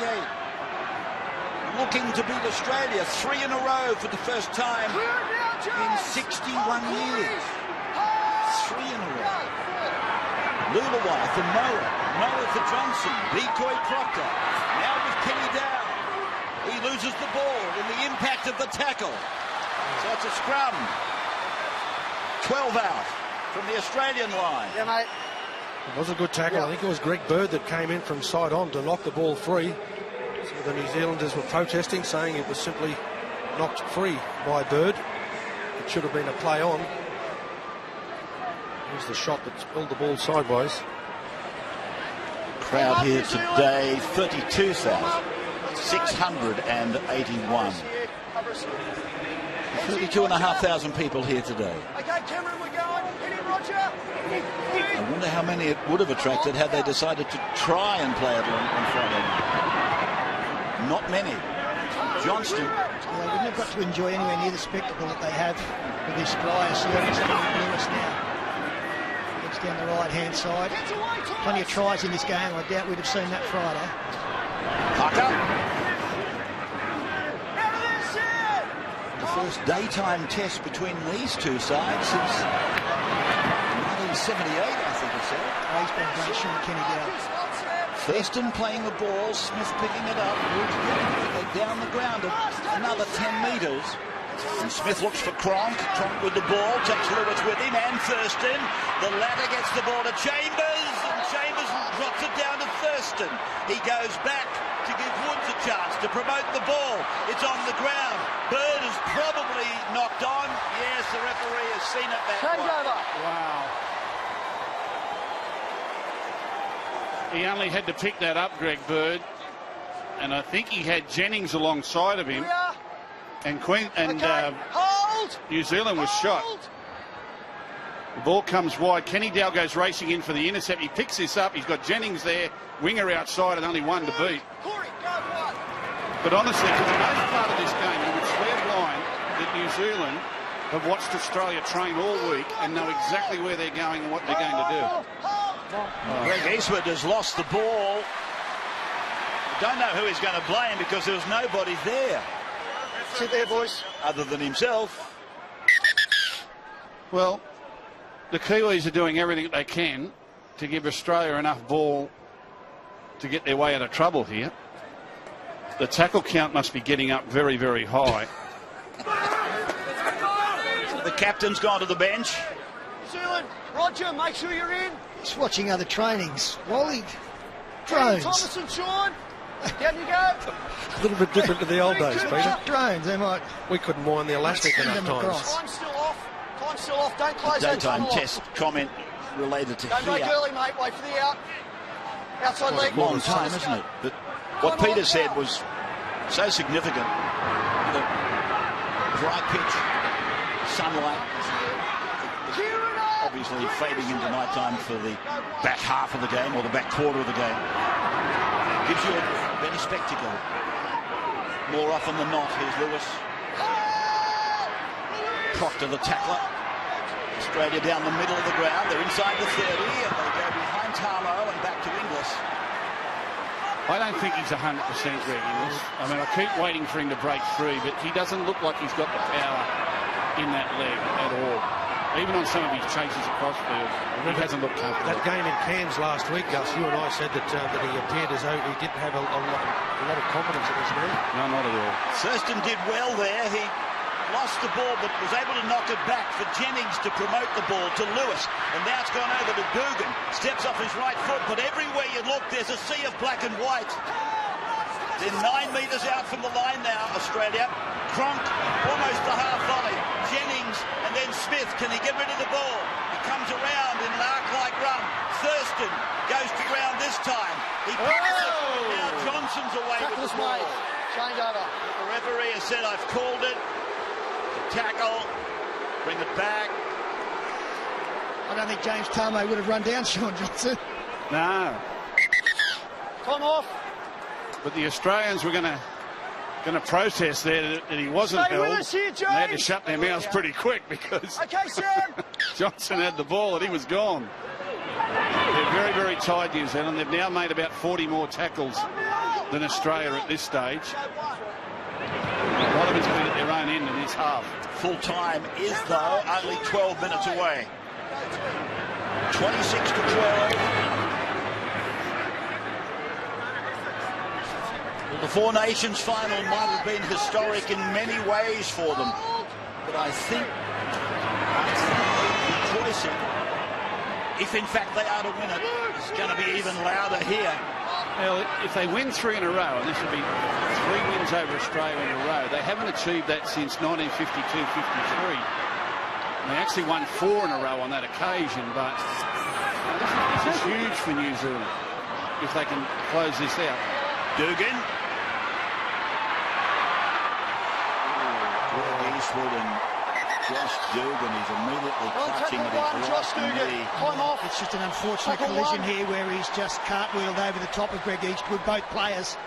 Looking to beat Australia 3 in a row for the first time in 61 years. 3 in a row. Lulawaya for Moa. Moa for Johnson. Decoy Proctor. Now with Kenny Dow. He loses the ball in the impact of the tackle. So it's a scrum. 12 out from the Australian line. Yeah, mate. It was a good tackle. I think it was Greg Bird that came in from side on to knock the ball free. So the New Zealanders were protesting, saying it was simply knocked free by Bird. It should have been a play on. Here's the shot that pulled the ball sideways. Crowd here today, 32,681. 32,500 people here today. Okay, Cameron, we're going. Hit it, Roger. I wonder how many it would have attracted had they decided to try and play it on Friday night. Not many. Johnston. Well, they wouldn't have got to enjoy anywhere near the spectacle that they have with this flyer service coming Lewis now. Gets down the right-hand side. Plenty of tries in this game. I doubt we'd have seen that Friday. Parker. The first daytime test between these two sides since 1978, I think it said. He's been great, Sean Kenny Dow. Thurston playing the ball, Smith picking it up, down the ground another 10 metres. And Smith looks for Cronk. Cronk with the ball, takes Lewis with him, and Thurston. The latter gets the ball to Chambers, and Chambers drops it down to Thurston. He goes back to give Woods a chance to promote the ball. It's on the ground. Bird is probably knocked on. Yes, the referee has seen it that Change way. over. Wow. He only had to pick that up, Greg Bird. And I think he had Jennings alongside of him. And Hold! New Zealand was shot. The ball comes wide. Kenny Dow goes racing in for the intercept. He picks this up. He's got Jennings there, winger outside, and only one to beat. Corey, go right. But honestly, for the most part of this game, you would swear blind that New Zealand have watched Australia train all week and know exactly where they're going and what they're going to do. Greg Eastwood has lost the ball. Don't know who he's going to blame because there was nobody there. Sit there, boys. Other than himself. Well, the Kiwis are doing everything they can to give Australia enough ball to get their way out of trouble here. The tackle count must be getting up very, very high. The captain's gone to the bench. New Zealand, Roger, make sure you're in. Just watching other trainings. Wally, drones. Thomason, Sean, down you go. A little bit different to the old days, Peter. Drones, they might. We couldn't wind the elastic Send enough them times. across. Time's still off. Time's still off. Don't close that Daytime tunnel test off. comment related to Don't break here. early, mate. Wait for the out. Outside leg. Long time, isn't it? But what Peter said was so significant. The dry pitch, sunlight, obviously fading into night time for the back half of the game or the back quarter of the game. Gives you a better spectacle. More often than not, here's Lewis. Proctor, the tackler. Australia down the middle of the ground. They're inside the 30 and they go behind Tamo and back to Inglis. I don't think he's 100% Greg Inglis. I mean, I keep waiting for him to break through, but he doesn't look like he's got the power in that leg at all. Even on some of his chases across field, he hasn't looked comfortable. That game in Cairns last week, Gus, you and I said that he appeared as though he didn't have a lot of confidence in his knee. No, not at all. Thurston did well there. He lost the ball but was able to knock it back for Jennings to promote the ball to Lewis. And now it's gone over to Dugan. Steps off his right foot, but everywhere you look, there's a sea of black and white. They're 9 metres out from the line now, Australia. Cronk, almost the half volley. Jennings and then Smith. Can he get rid of the ball? He comes around in an arc-like run. Thurston goes to ground this time. He picks it. Now Johnson's away with the ball. Change over. The referee has said, I've called it. Tackle. Bring it back. I don't think James Tamo would have run down Sean Johnson. No. Time off. But the Australians were going to protest there that he wasn't Stay with held. us here, James. They had to shut their mouths pretty quick because Okay, Sam. Johnson had the ball and he was gone. They're very, very tired, New Zealand. They've now made about 40 more tackles than Australia at this stage. A lot of it's been at their own end in this half. Full time is, though, only 12 minutes away. 26 to 12. Well, the Four Nations final might have been historic in many ways for them. But I think rejoicing, if in fact they are to win it, is going to be even louder here. Well, if they win 3 in a row, and this will be 3 wins over Australia in a row, they haven't achieved that since 1952-53. They actually won 4 in a row on that occasion, but this is huge for New Zealand if they can close this out. Dugan. Eastwood and Josh Dugan is immediately clutching at his right knee. Time off. It's just an unfortunate collision here where he's just cartwheeled over the top of Greg Eastwood. Both players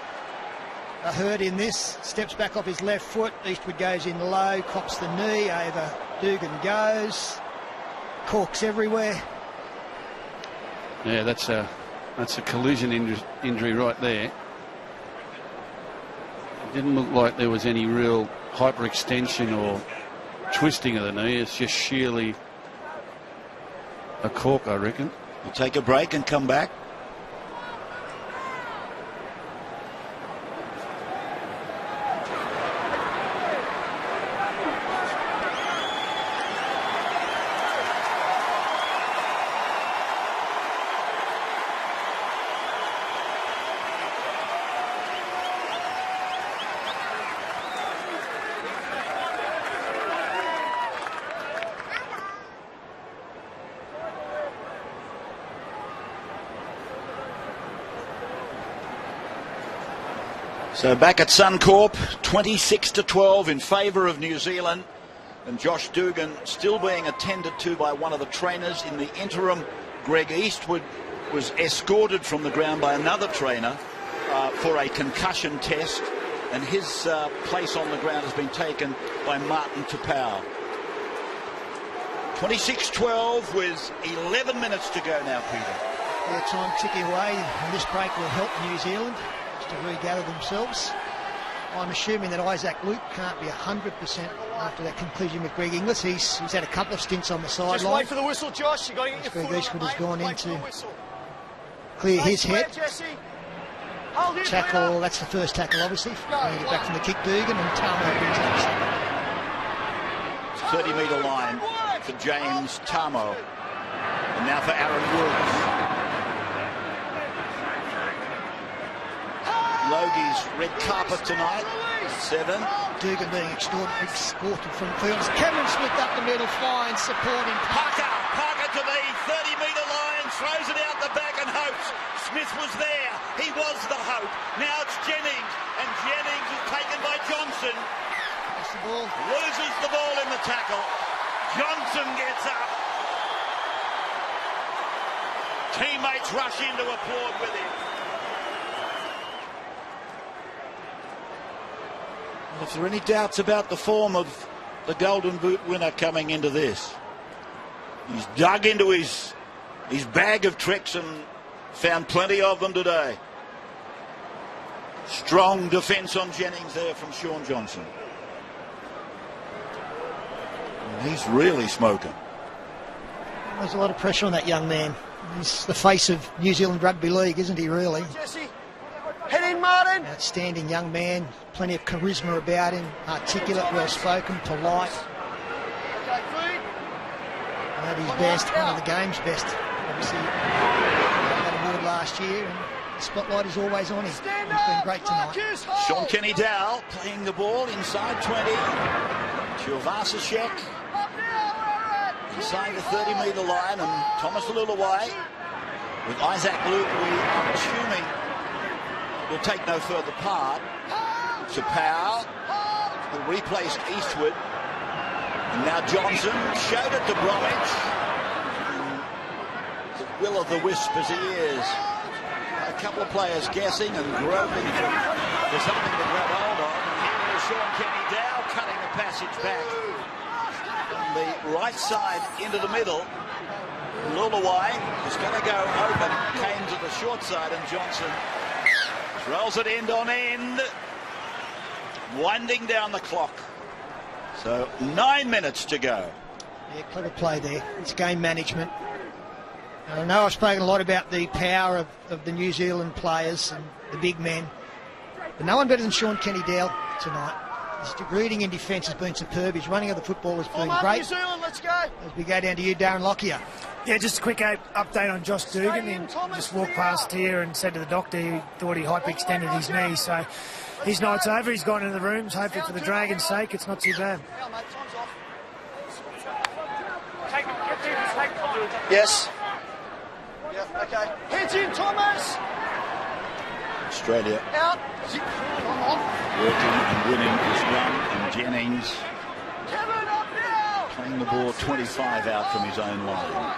are hurt in this. Steps back off his left foot. Eastwood goes in low, cops the knee, over Dugan goes. Corks everywhere. Yeah, that's a collision injury right there. It didn't look like there was any real hyperextension or twisting of the knee. It's just sheerly a cork, I reckon. We'll take a break and come back. So back at Suncorp, 26-12 in favour of New Zealand, and Josh Dugan still being attended to by one of the trainers. In the interim, Greg Eastwood was escorted from the ground by another trainer for a concussion test, and his place on the ground has been taken by Martin Tapau. 26-12 with 11 minutes to go now, Peter. Yeah, time ticking away, and this break will help New Zealand to regather themselves. I'm assuming that Isaac Luke can't be 100% after that conclusion with Greg Inglis. He's had a couple of stints on the sideline. Just wait for the whistle, Josh. You got to get your Greg foot on, Eastwood has mate. gone in Wait for to the whistle. clear his head. Jesse. Hold it, Tackle, Peter. that's the first tackle, obviously. Bringing it back from the kick, Dugan, and Tamo brings it up. 30-metre line for James Tamo. And now for Aaron Woods. Logie's red carpet tonight. 7. Dugan being escorted from field. Cameron Smith up the middle, fine, supporting. Parker to the 30-metre line, throws it out the back and hopes. Smith was there. He was the hope. Now it's Jennings, and Jennings is taken by Johnson. That's the ball. Loses the ball in the tackle. Johnson gets up. Teammates rush in to applaud with him. If there are any doubts about the form of the Golden Boot winner coming into this, he's dug into his bag of tricks and found plenty of them today. Strong defence on Jennings there from Sean Johnson. And he's really smoking. There's a lot of pressure on that young man. He's the face of New Zealand Rugby League, isn't he, really? Jesse. Head in, Martin. Outstanding young man, plenty of charisma about him, articulate, well-spoken, polite. Okay, feed. At his best, one of the game's best. Obviously, got that award last year, and the spotlight is always on him. He's been great tonight. Sean Kenny Dow playing the ball inside 20. Chuvasashek inside the 30-metre line, and Thomas Luluwai with Isaac Luke, we are assuming, will take no further part. Tapau, who replaced Eastwood. And now Johnson showed it to Bromwich. The will-o'-the-wisp as he is. A couple of players guessing and groping for something to grab hold of. And here is Sean Kenny Dow cutting the passage back. From the right side into the middle. Luluwai is going to go open. Came to the short side, and Johnson rolls it end on end, winding down the clock. So 9 minutes to go. Yeah, clever play there. It's game management. I know I've spoken a lot about the power of the New Zealand players and the big men, but no one better than Sean Kenny Dow tonight. His reading in defence has been superb. His running of the football has been great. New Zealand, let's go. As we go down to you, Darren Lockyer. Yeah, just a quick update on Josh Dugan. He just walked past here and said to the doctor he thought he hyperextended his knee. So his night's over. He's gone into the rooms. Hopefully for the Dragons' sake, it's not too bad. Yes. Yeah, okay. Heads in, Thomas. Australia Out. working and winning this run, and Jennings Kevin, up now. playing the ball 25 out from his own line.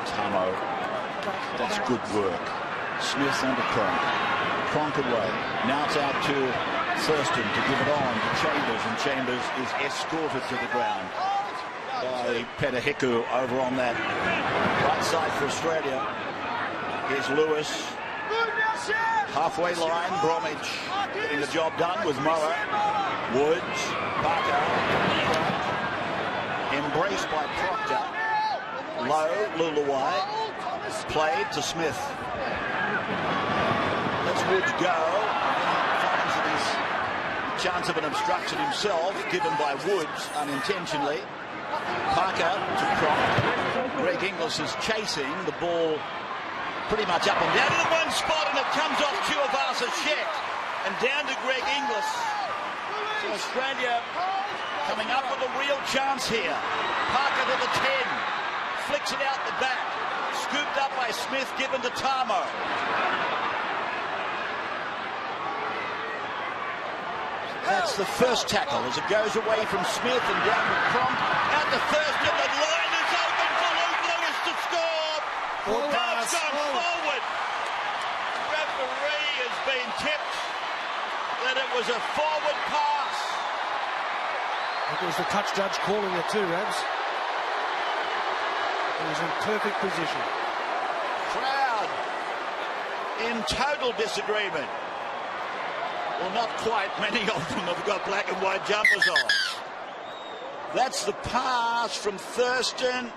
Tamo, that's good work. Smith under Cronk. Cronk away. Now it's out to Thurston to give it on to Chambers, and Chambers is escorted to the ground by Petahiku over on that right side for Australia. Here's Lewis. Halfway line, Bromwich getting the job done with Morrow. Woods, Parker, embraced by Proctor. Low, Luluwai, played to Smith. Lets Woods go. Finds that he's a chance of an obstruction himself, given by Woods unintentionally. Parker to Cronk. Greg Inglis is chasing the ball pretty much up and down in one spot, and it comes off Tuivasa-Sheck and down to Greg Inglis. So Australia coming up with a real chance here. Parker to the 10, flicks it out the back, scooped up by Smith, given to Tamo. That's the first tackle as it goes away from Smith and down to Cronk. Out to Thurston, the line is open for Luke Lewis to score. That's gone forward. Referee has been tipped that it was a forward pass. It was the touch judge calling it too, Rabs. He was in perfect position. Crowd in total disagreement. Well, not quite. Many of them have got black and white jumpers on. That's the pass from Thurston.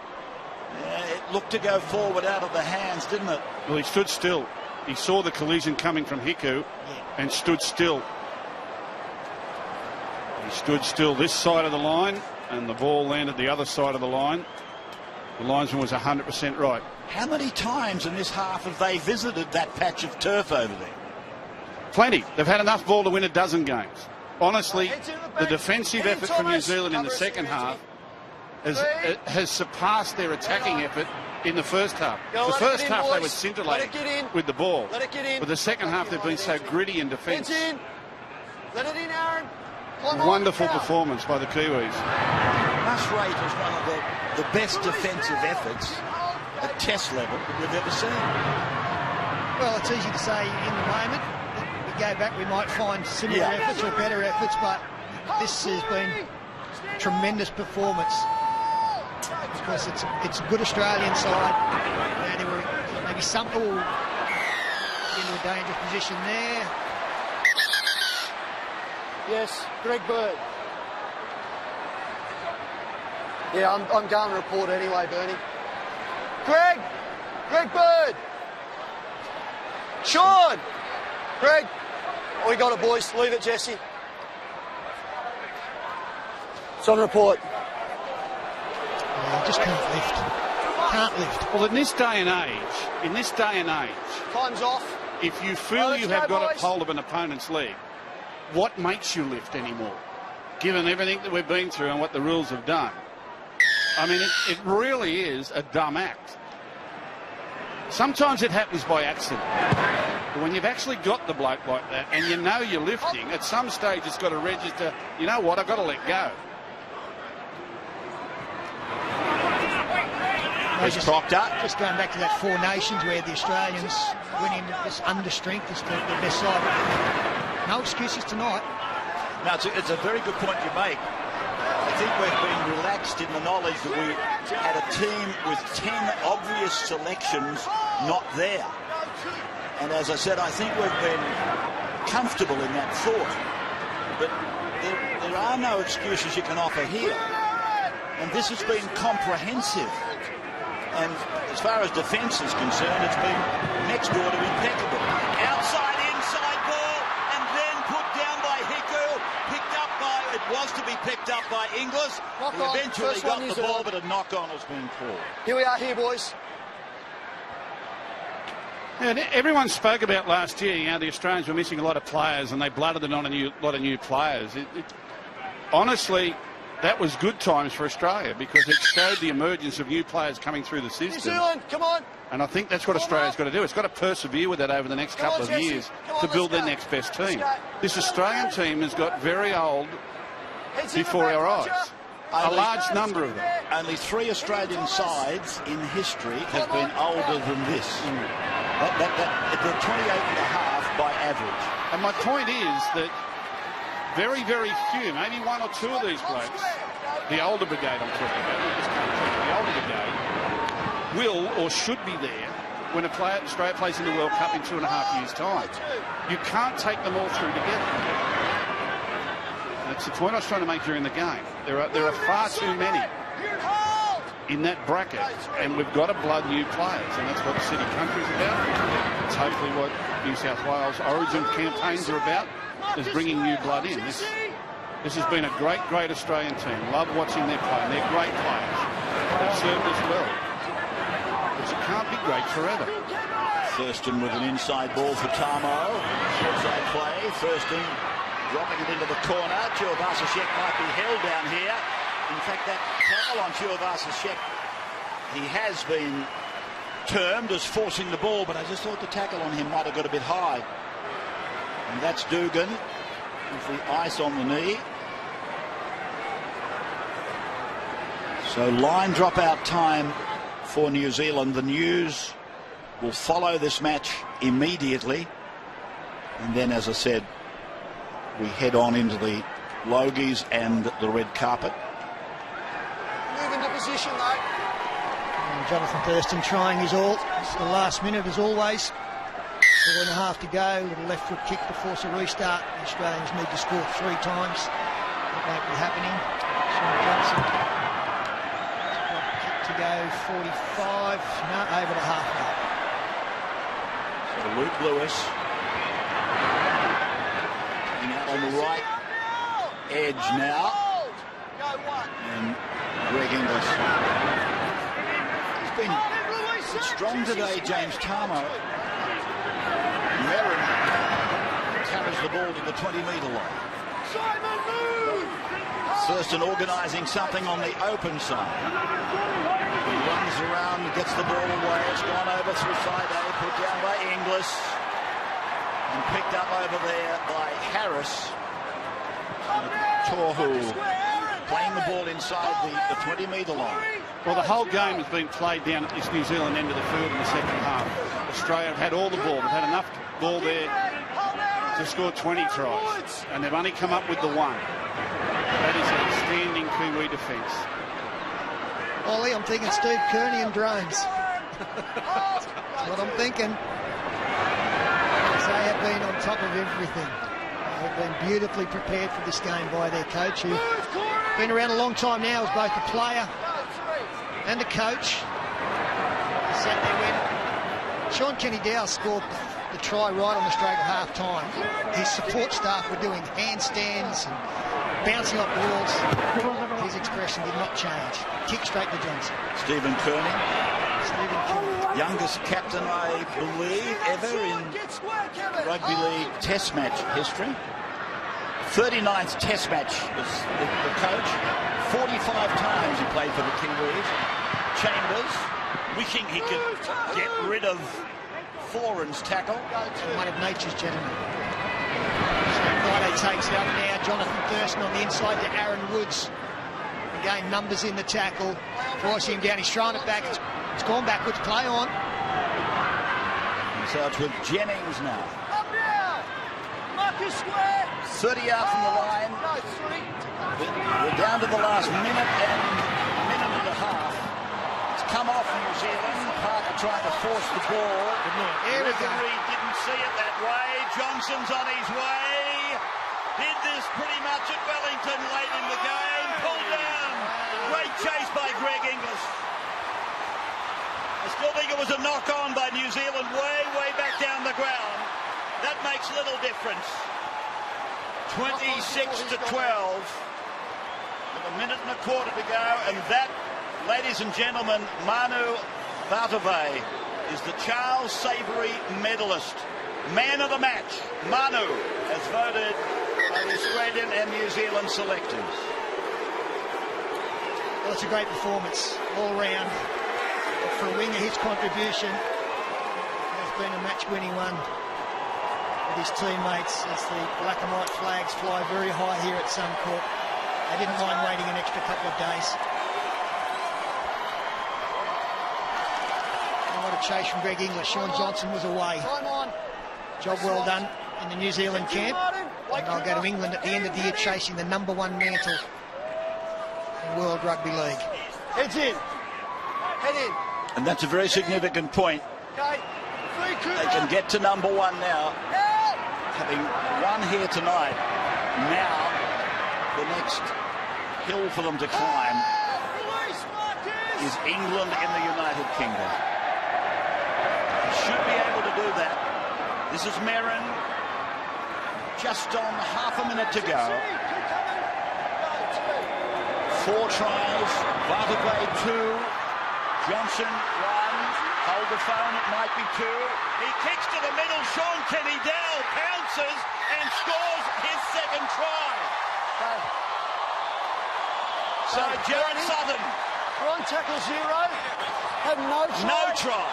It looked to go forward out of the hands, didn't it? Well, he stood still. He saw the collision coming from Hiku and stood still. He stood still this side of the line, and the ball landed the other side of the line. The linesman was 100% right. How many times in this half have they visited that patch of turf over there? Plenty. They've had enough ball to win a dozen games. Honestly, the defensive effort from New Zealand in the second half has surpassed their attacking effort in the first half. The first half they were scintillating with the ball. But the second half they've been so gritty in defence. Let it in, Aaron. Wonderful performance by the Kiwis. Pass rate is one of the best defensive efforts at test level that we've ever seen. Well, it's easy to say in the moment. We go back, we might find similar efforts or better efforts, but this has been a tremendous performance because it's a good Australian side. Now, there were maybe some into a dangerous position there. Yes, Greg Bird. Yeah, I'm going to report anyway, Bernie. Greg Bird. Sean. Greg. Oh, we got it, boys. Leave it, Jesse. It's on report. Just can't lift. Can't lift. Well, in this day and age, Time's off. if you feel you have got a hold of an opponent's leg, what makes you lift anymore? Given everything that we've been through and what the rules have done. I mean, it really is a dumb act. Sometimes it happens by accident. But when you've actually got the bloke like that and you know you're lifting, at some stage it's got to register, you know what, I've got to let go. It's propped up. Just going back to that Four Nations where the Australians went in this under strength as the best side. No excuses tonight. Now, it's a very good point you make. I think we've been relaxed in the knowledge that we had a team with 10 obvious selections not there. And as I said, I think we've been comfortable in that thought. But there are no excuses you can offer here. And this has been comprehensive. And as far as defence is concerned, it's been next door to impeccable. Outside, inside ball, and then put down by Hiku. Picked up by, it was to be picked up by Inglis. He eventually got the ball, but a knock-on has been called. Here we are here, boys. And everyone spoke about last year, you know, the Australians were missing a lot of players and they blooded it on a lot of new players. Honestly, that was good times for Australia because it showed the emergence of new players coming through the system. New Zealand, come on. And I think that's what Australia's got to do. It's got to persevere with that over the next couple of years to build their next best team. This Australian team has got very old before our eyes. A large number of them. Only 3 Australian sides in history have been older than this. They're 28 and a half by average. And my point is that very, very few, maybe 1 or 2 of these blokes, the older brigade I'm talking about, the older brigade, will or should be there when Australia plays in the World Cup in 2.5 years' time. You can't take them all through together. That's the point I was trying to make during the game. There are far too many in that bracket, and we've got to blood new players, and that's what the City Country's about. It's hopefully what New South Wales Origin campaigns are about, is bringing new blood in. This has been a great Australian team. Love watching them play, and they're great players. They've served us well. But you can't be great forever. Thurston with an inside ball for Tamo. Outside play. Thurston dropping it into the corner. Tuivasa-Sheck might be held down here. In fact, that tackle on Tuivasa-Sheck, he has been termed as forcing the ball, but I just thought the tackle on him might have got a bit high. And that's Dugan. with the ice on the knee. So line dropout time for New Zealand. The news will follow this match immediately. And then, as I said, we head on into the Logies and the red carpet. Move into position, though. And Jonathan Thurston trying his all. It's the last minute, as always. 4.5 to go. With a left foot kick to force a restart. The Australians need to score 3 times. That won't be happening. Sean Johnson. Kick to go. 45. No, over to half now. So Luke Lewis coming out on the right edge now. And Greg Inglis. He's been strong today, James Tarmo. Merrin carries the ball to the 20-metre line. Thurston organising something on the open side. He runs around, gets the ball away. It's gone over through 5A, put down by Inglis. And picked up over there by Harris. Tohu playing the ball inside the 20-metre line. Well, the whole game has been played down at this New Zealand end of the field in the second half. Australia have had all the ball. They've had enough ball there to score 20 tries. And they've only come up with the one. That is an outstanding Kiwi defence. Ollie, I'm thinking Steve Kearney and drones. That's what I'm thinking. They have been on top of everything. They've been beautifully prepared for this game by their coach, who's been around a long time now as both a player and a coach. Sat there when Sean Kenny-Dowell scored the try right on the stroke of half-time. His support staff were doing handstands and bouncing off balls. His expression did not change. Kick straight to Johnson. Stephen Kearney. Stephen Kearney. Youngest captain, I believe, ever in rugby league test match history. 39th test match was the coach. 45 times he played for the Kiwis. Chambers, wishing he could get rid of Foran's tackle. One of nature's gentlemen. Friday takes it up now. Jonathan Thurston on the inside to Aaron Woods. Again, numbers in the tackle. Forcing him down. He's throwing it back. It's gone backwards. Play on. And so it's with Jennings now. Up now. Marcus Square. 30 out from the line. We're down to the last minute and a half. It's come off New Zealand. Parker trying to force the ball. Here we go. Referee didn't see it that way. Johnson's on his way. Did this pretty much at Wellington late in the game. Pulled down. Great chase by Greg Inglis. I still think it was a knock-on by New Zealand way back down the ground. That makes little difference. 26 to 12. With a minute and a quarter to go. And that, ladies and gentlemen, Manu Vatuvei is the Charles Savory medalist. Man of the match, Manu, as voted by the Australian and New Zealand selectors. Well, it's a great performance all round. For a winger, his contribution has been a match-winning one with his teammates as the black and white flags fly very high here at Suncorp. They didn't mind waiting an extra couple of days. And what a chase from Greg Inglis. Sean Johnson was away. Job well done in the New Zealand camp. And they'll go to England at the end of the year chasing the #1 mantle in World Rugby League. Heads in. Head in. And that's a very significant point. Okay. They can get to #1 now. Having won here tonight, now the next hill for them to climb is England in the United Kingdom. They should be able to do that. This is Merrin. Just on half a minute to go. 4 tries. Vatuvei 2. Johnson 1. Hold the phone, it might be 2. He kicks to the middle. Sean Kenny-Dowell pounces and scores his second try. So Jared Southern. We're on tackle 0. Have no try. No try.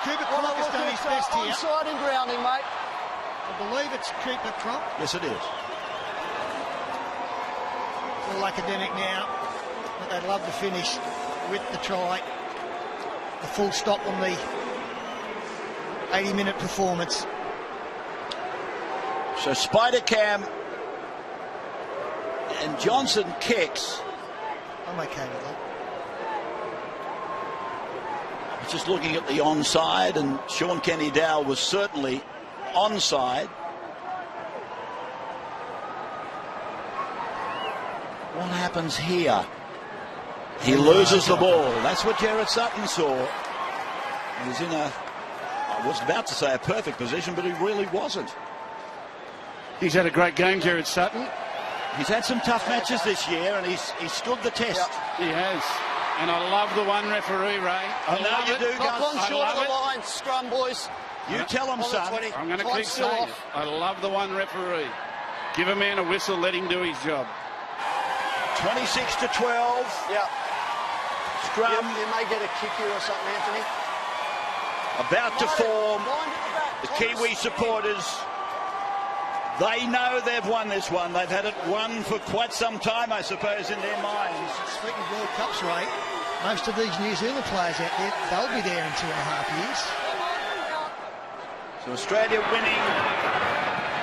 Cooper Cronk has done his best here. Onside and grounding, mate. I believe it's Cooper Cronk. Yes, it is. little academic now, but they'd love to finish with the try, the full stop on the 80-minute performance. So Spider Cam and Johnson kicks. I'm okay with that. Just looking at the onside, and Sean Kenny-Dowell was certainly onside. What happens here? He loses the ball. That's what Gerard Sutton saw. He was in I was about to say a perfect position, but he really wasn't. He's had a great game, Gerard Sutton. He's had some tough matches this year, and he's stood the test. He has. And I love the one referee, Ray. I know you do, Clock Gus. on short of the line, scrum, boys. You tell him, son. I'm going to Time's keep still saying it. off. I love the one referee. Give a man a whistle, let him do his job. 26-12. Yeah. Scrum You may get a kick here or something, Anthony. about to form. Blind at the back. The Kiwi supporters, they know they've won this one. They've had it won for quite some time, I suppose, in their minds. Speaking of World Cups, Ray, most of these New Zealand players out there, they'll be there in 2.5 years. So Australia winning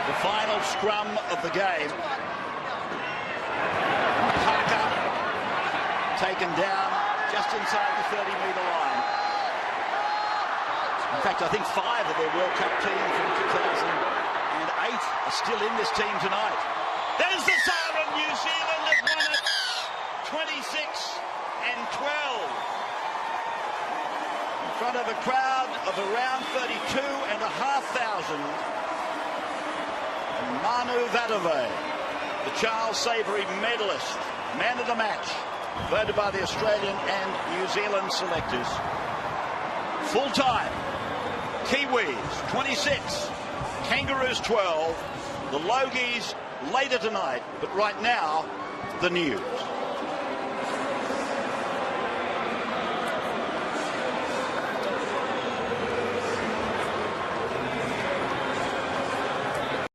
the final scrum of the game. Parker taken down just inside the 30-metre line. In fact, I think 5 of their World Cup team from 2008 are still in this team tonight. There's the siren. New Zealand have won it 26-12. In front of a crowd of around 32,500. And Manu Vatuvei, the Charles Savory medalist, man of the match, voted by the Australian and New Zealand selectors. Full time, Kiwis 26, Kangaroos 12, the Logies later tonight, but right now, the news.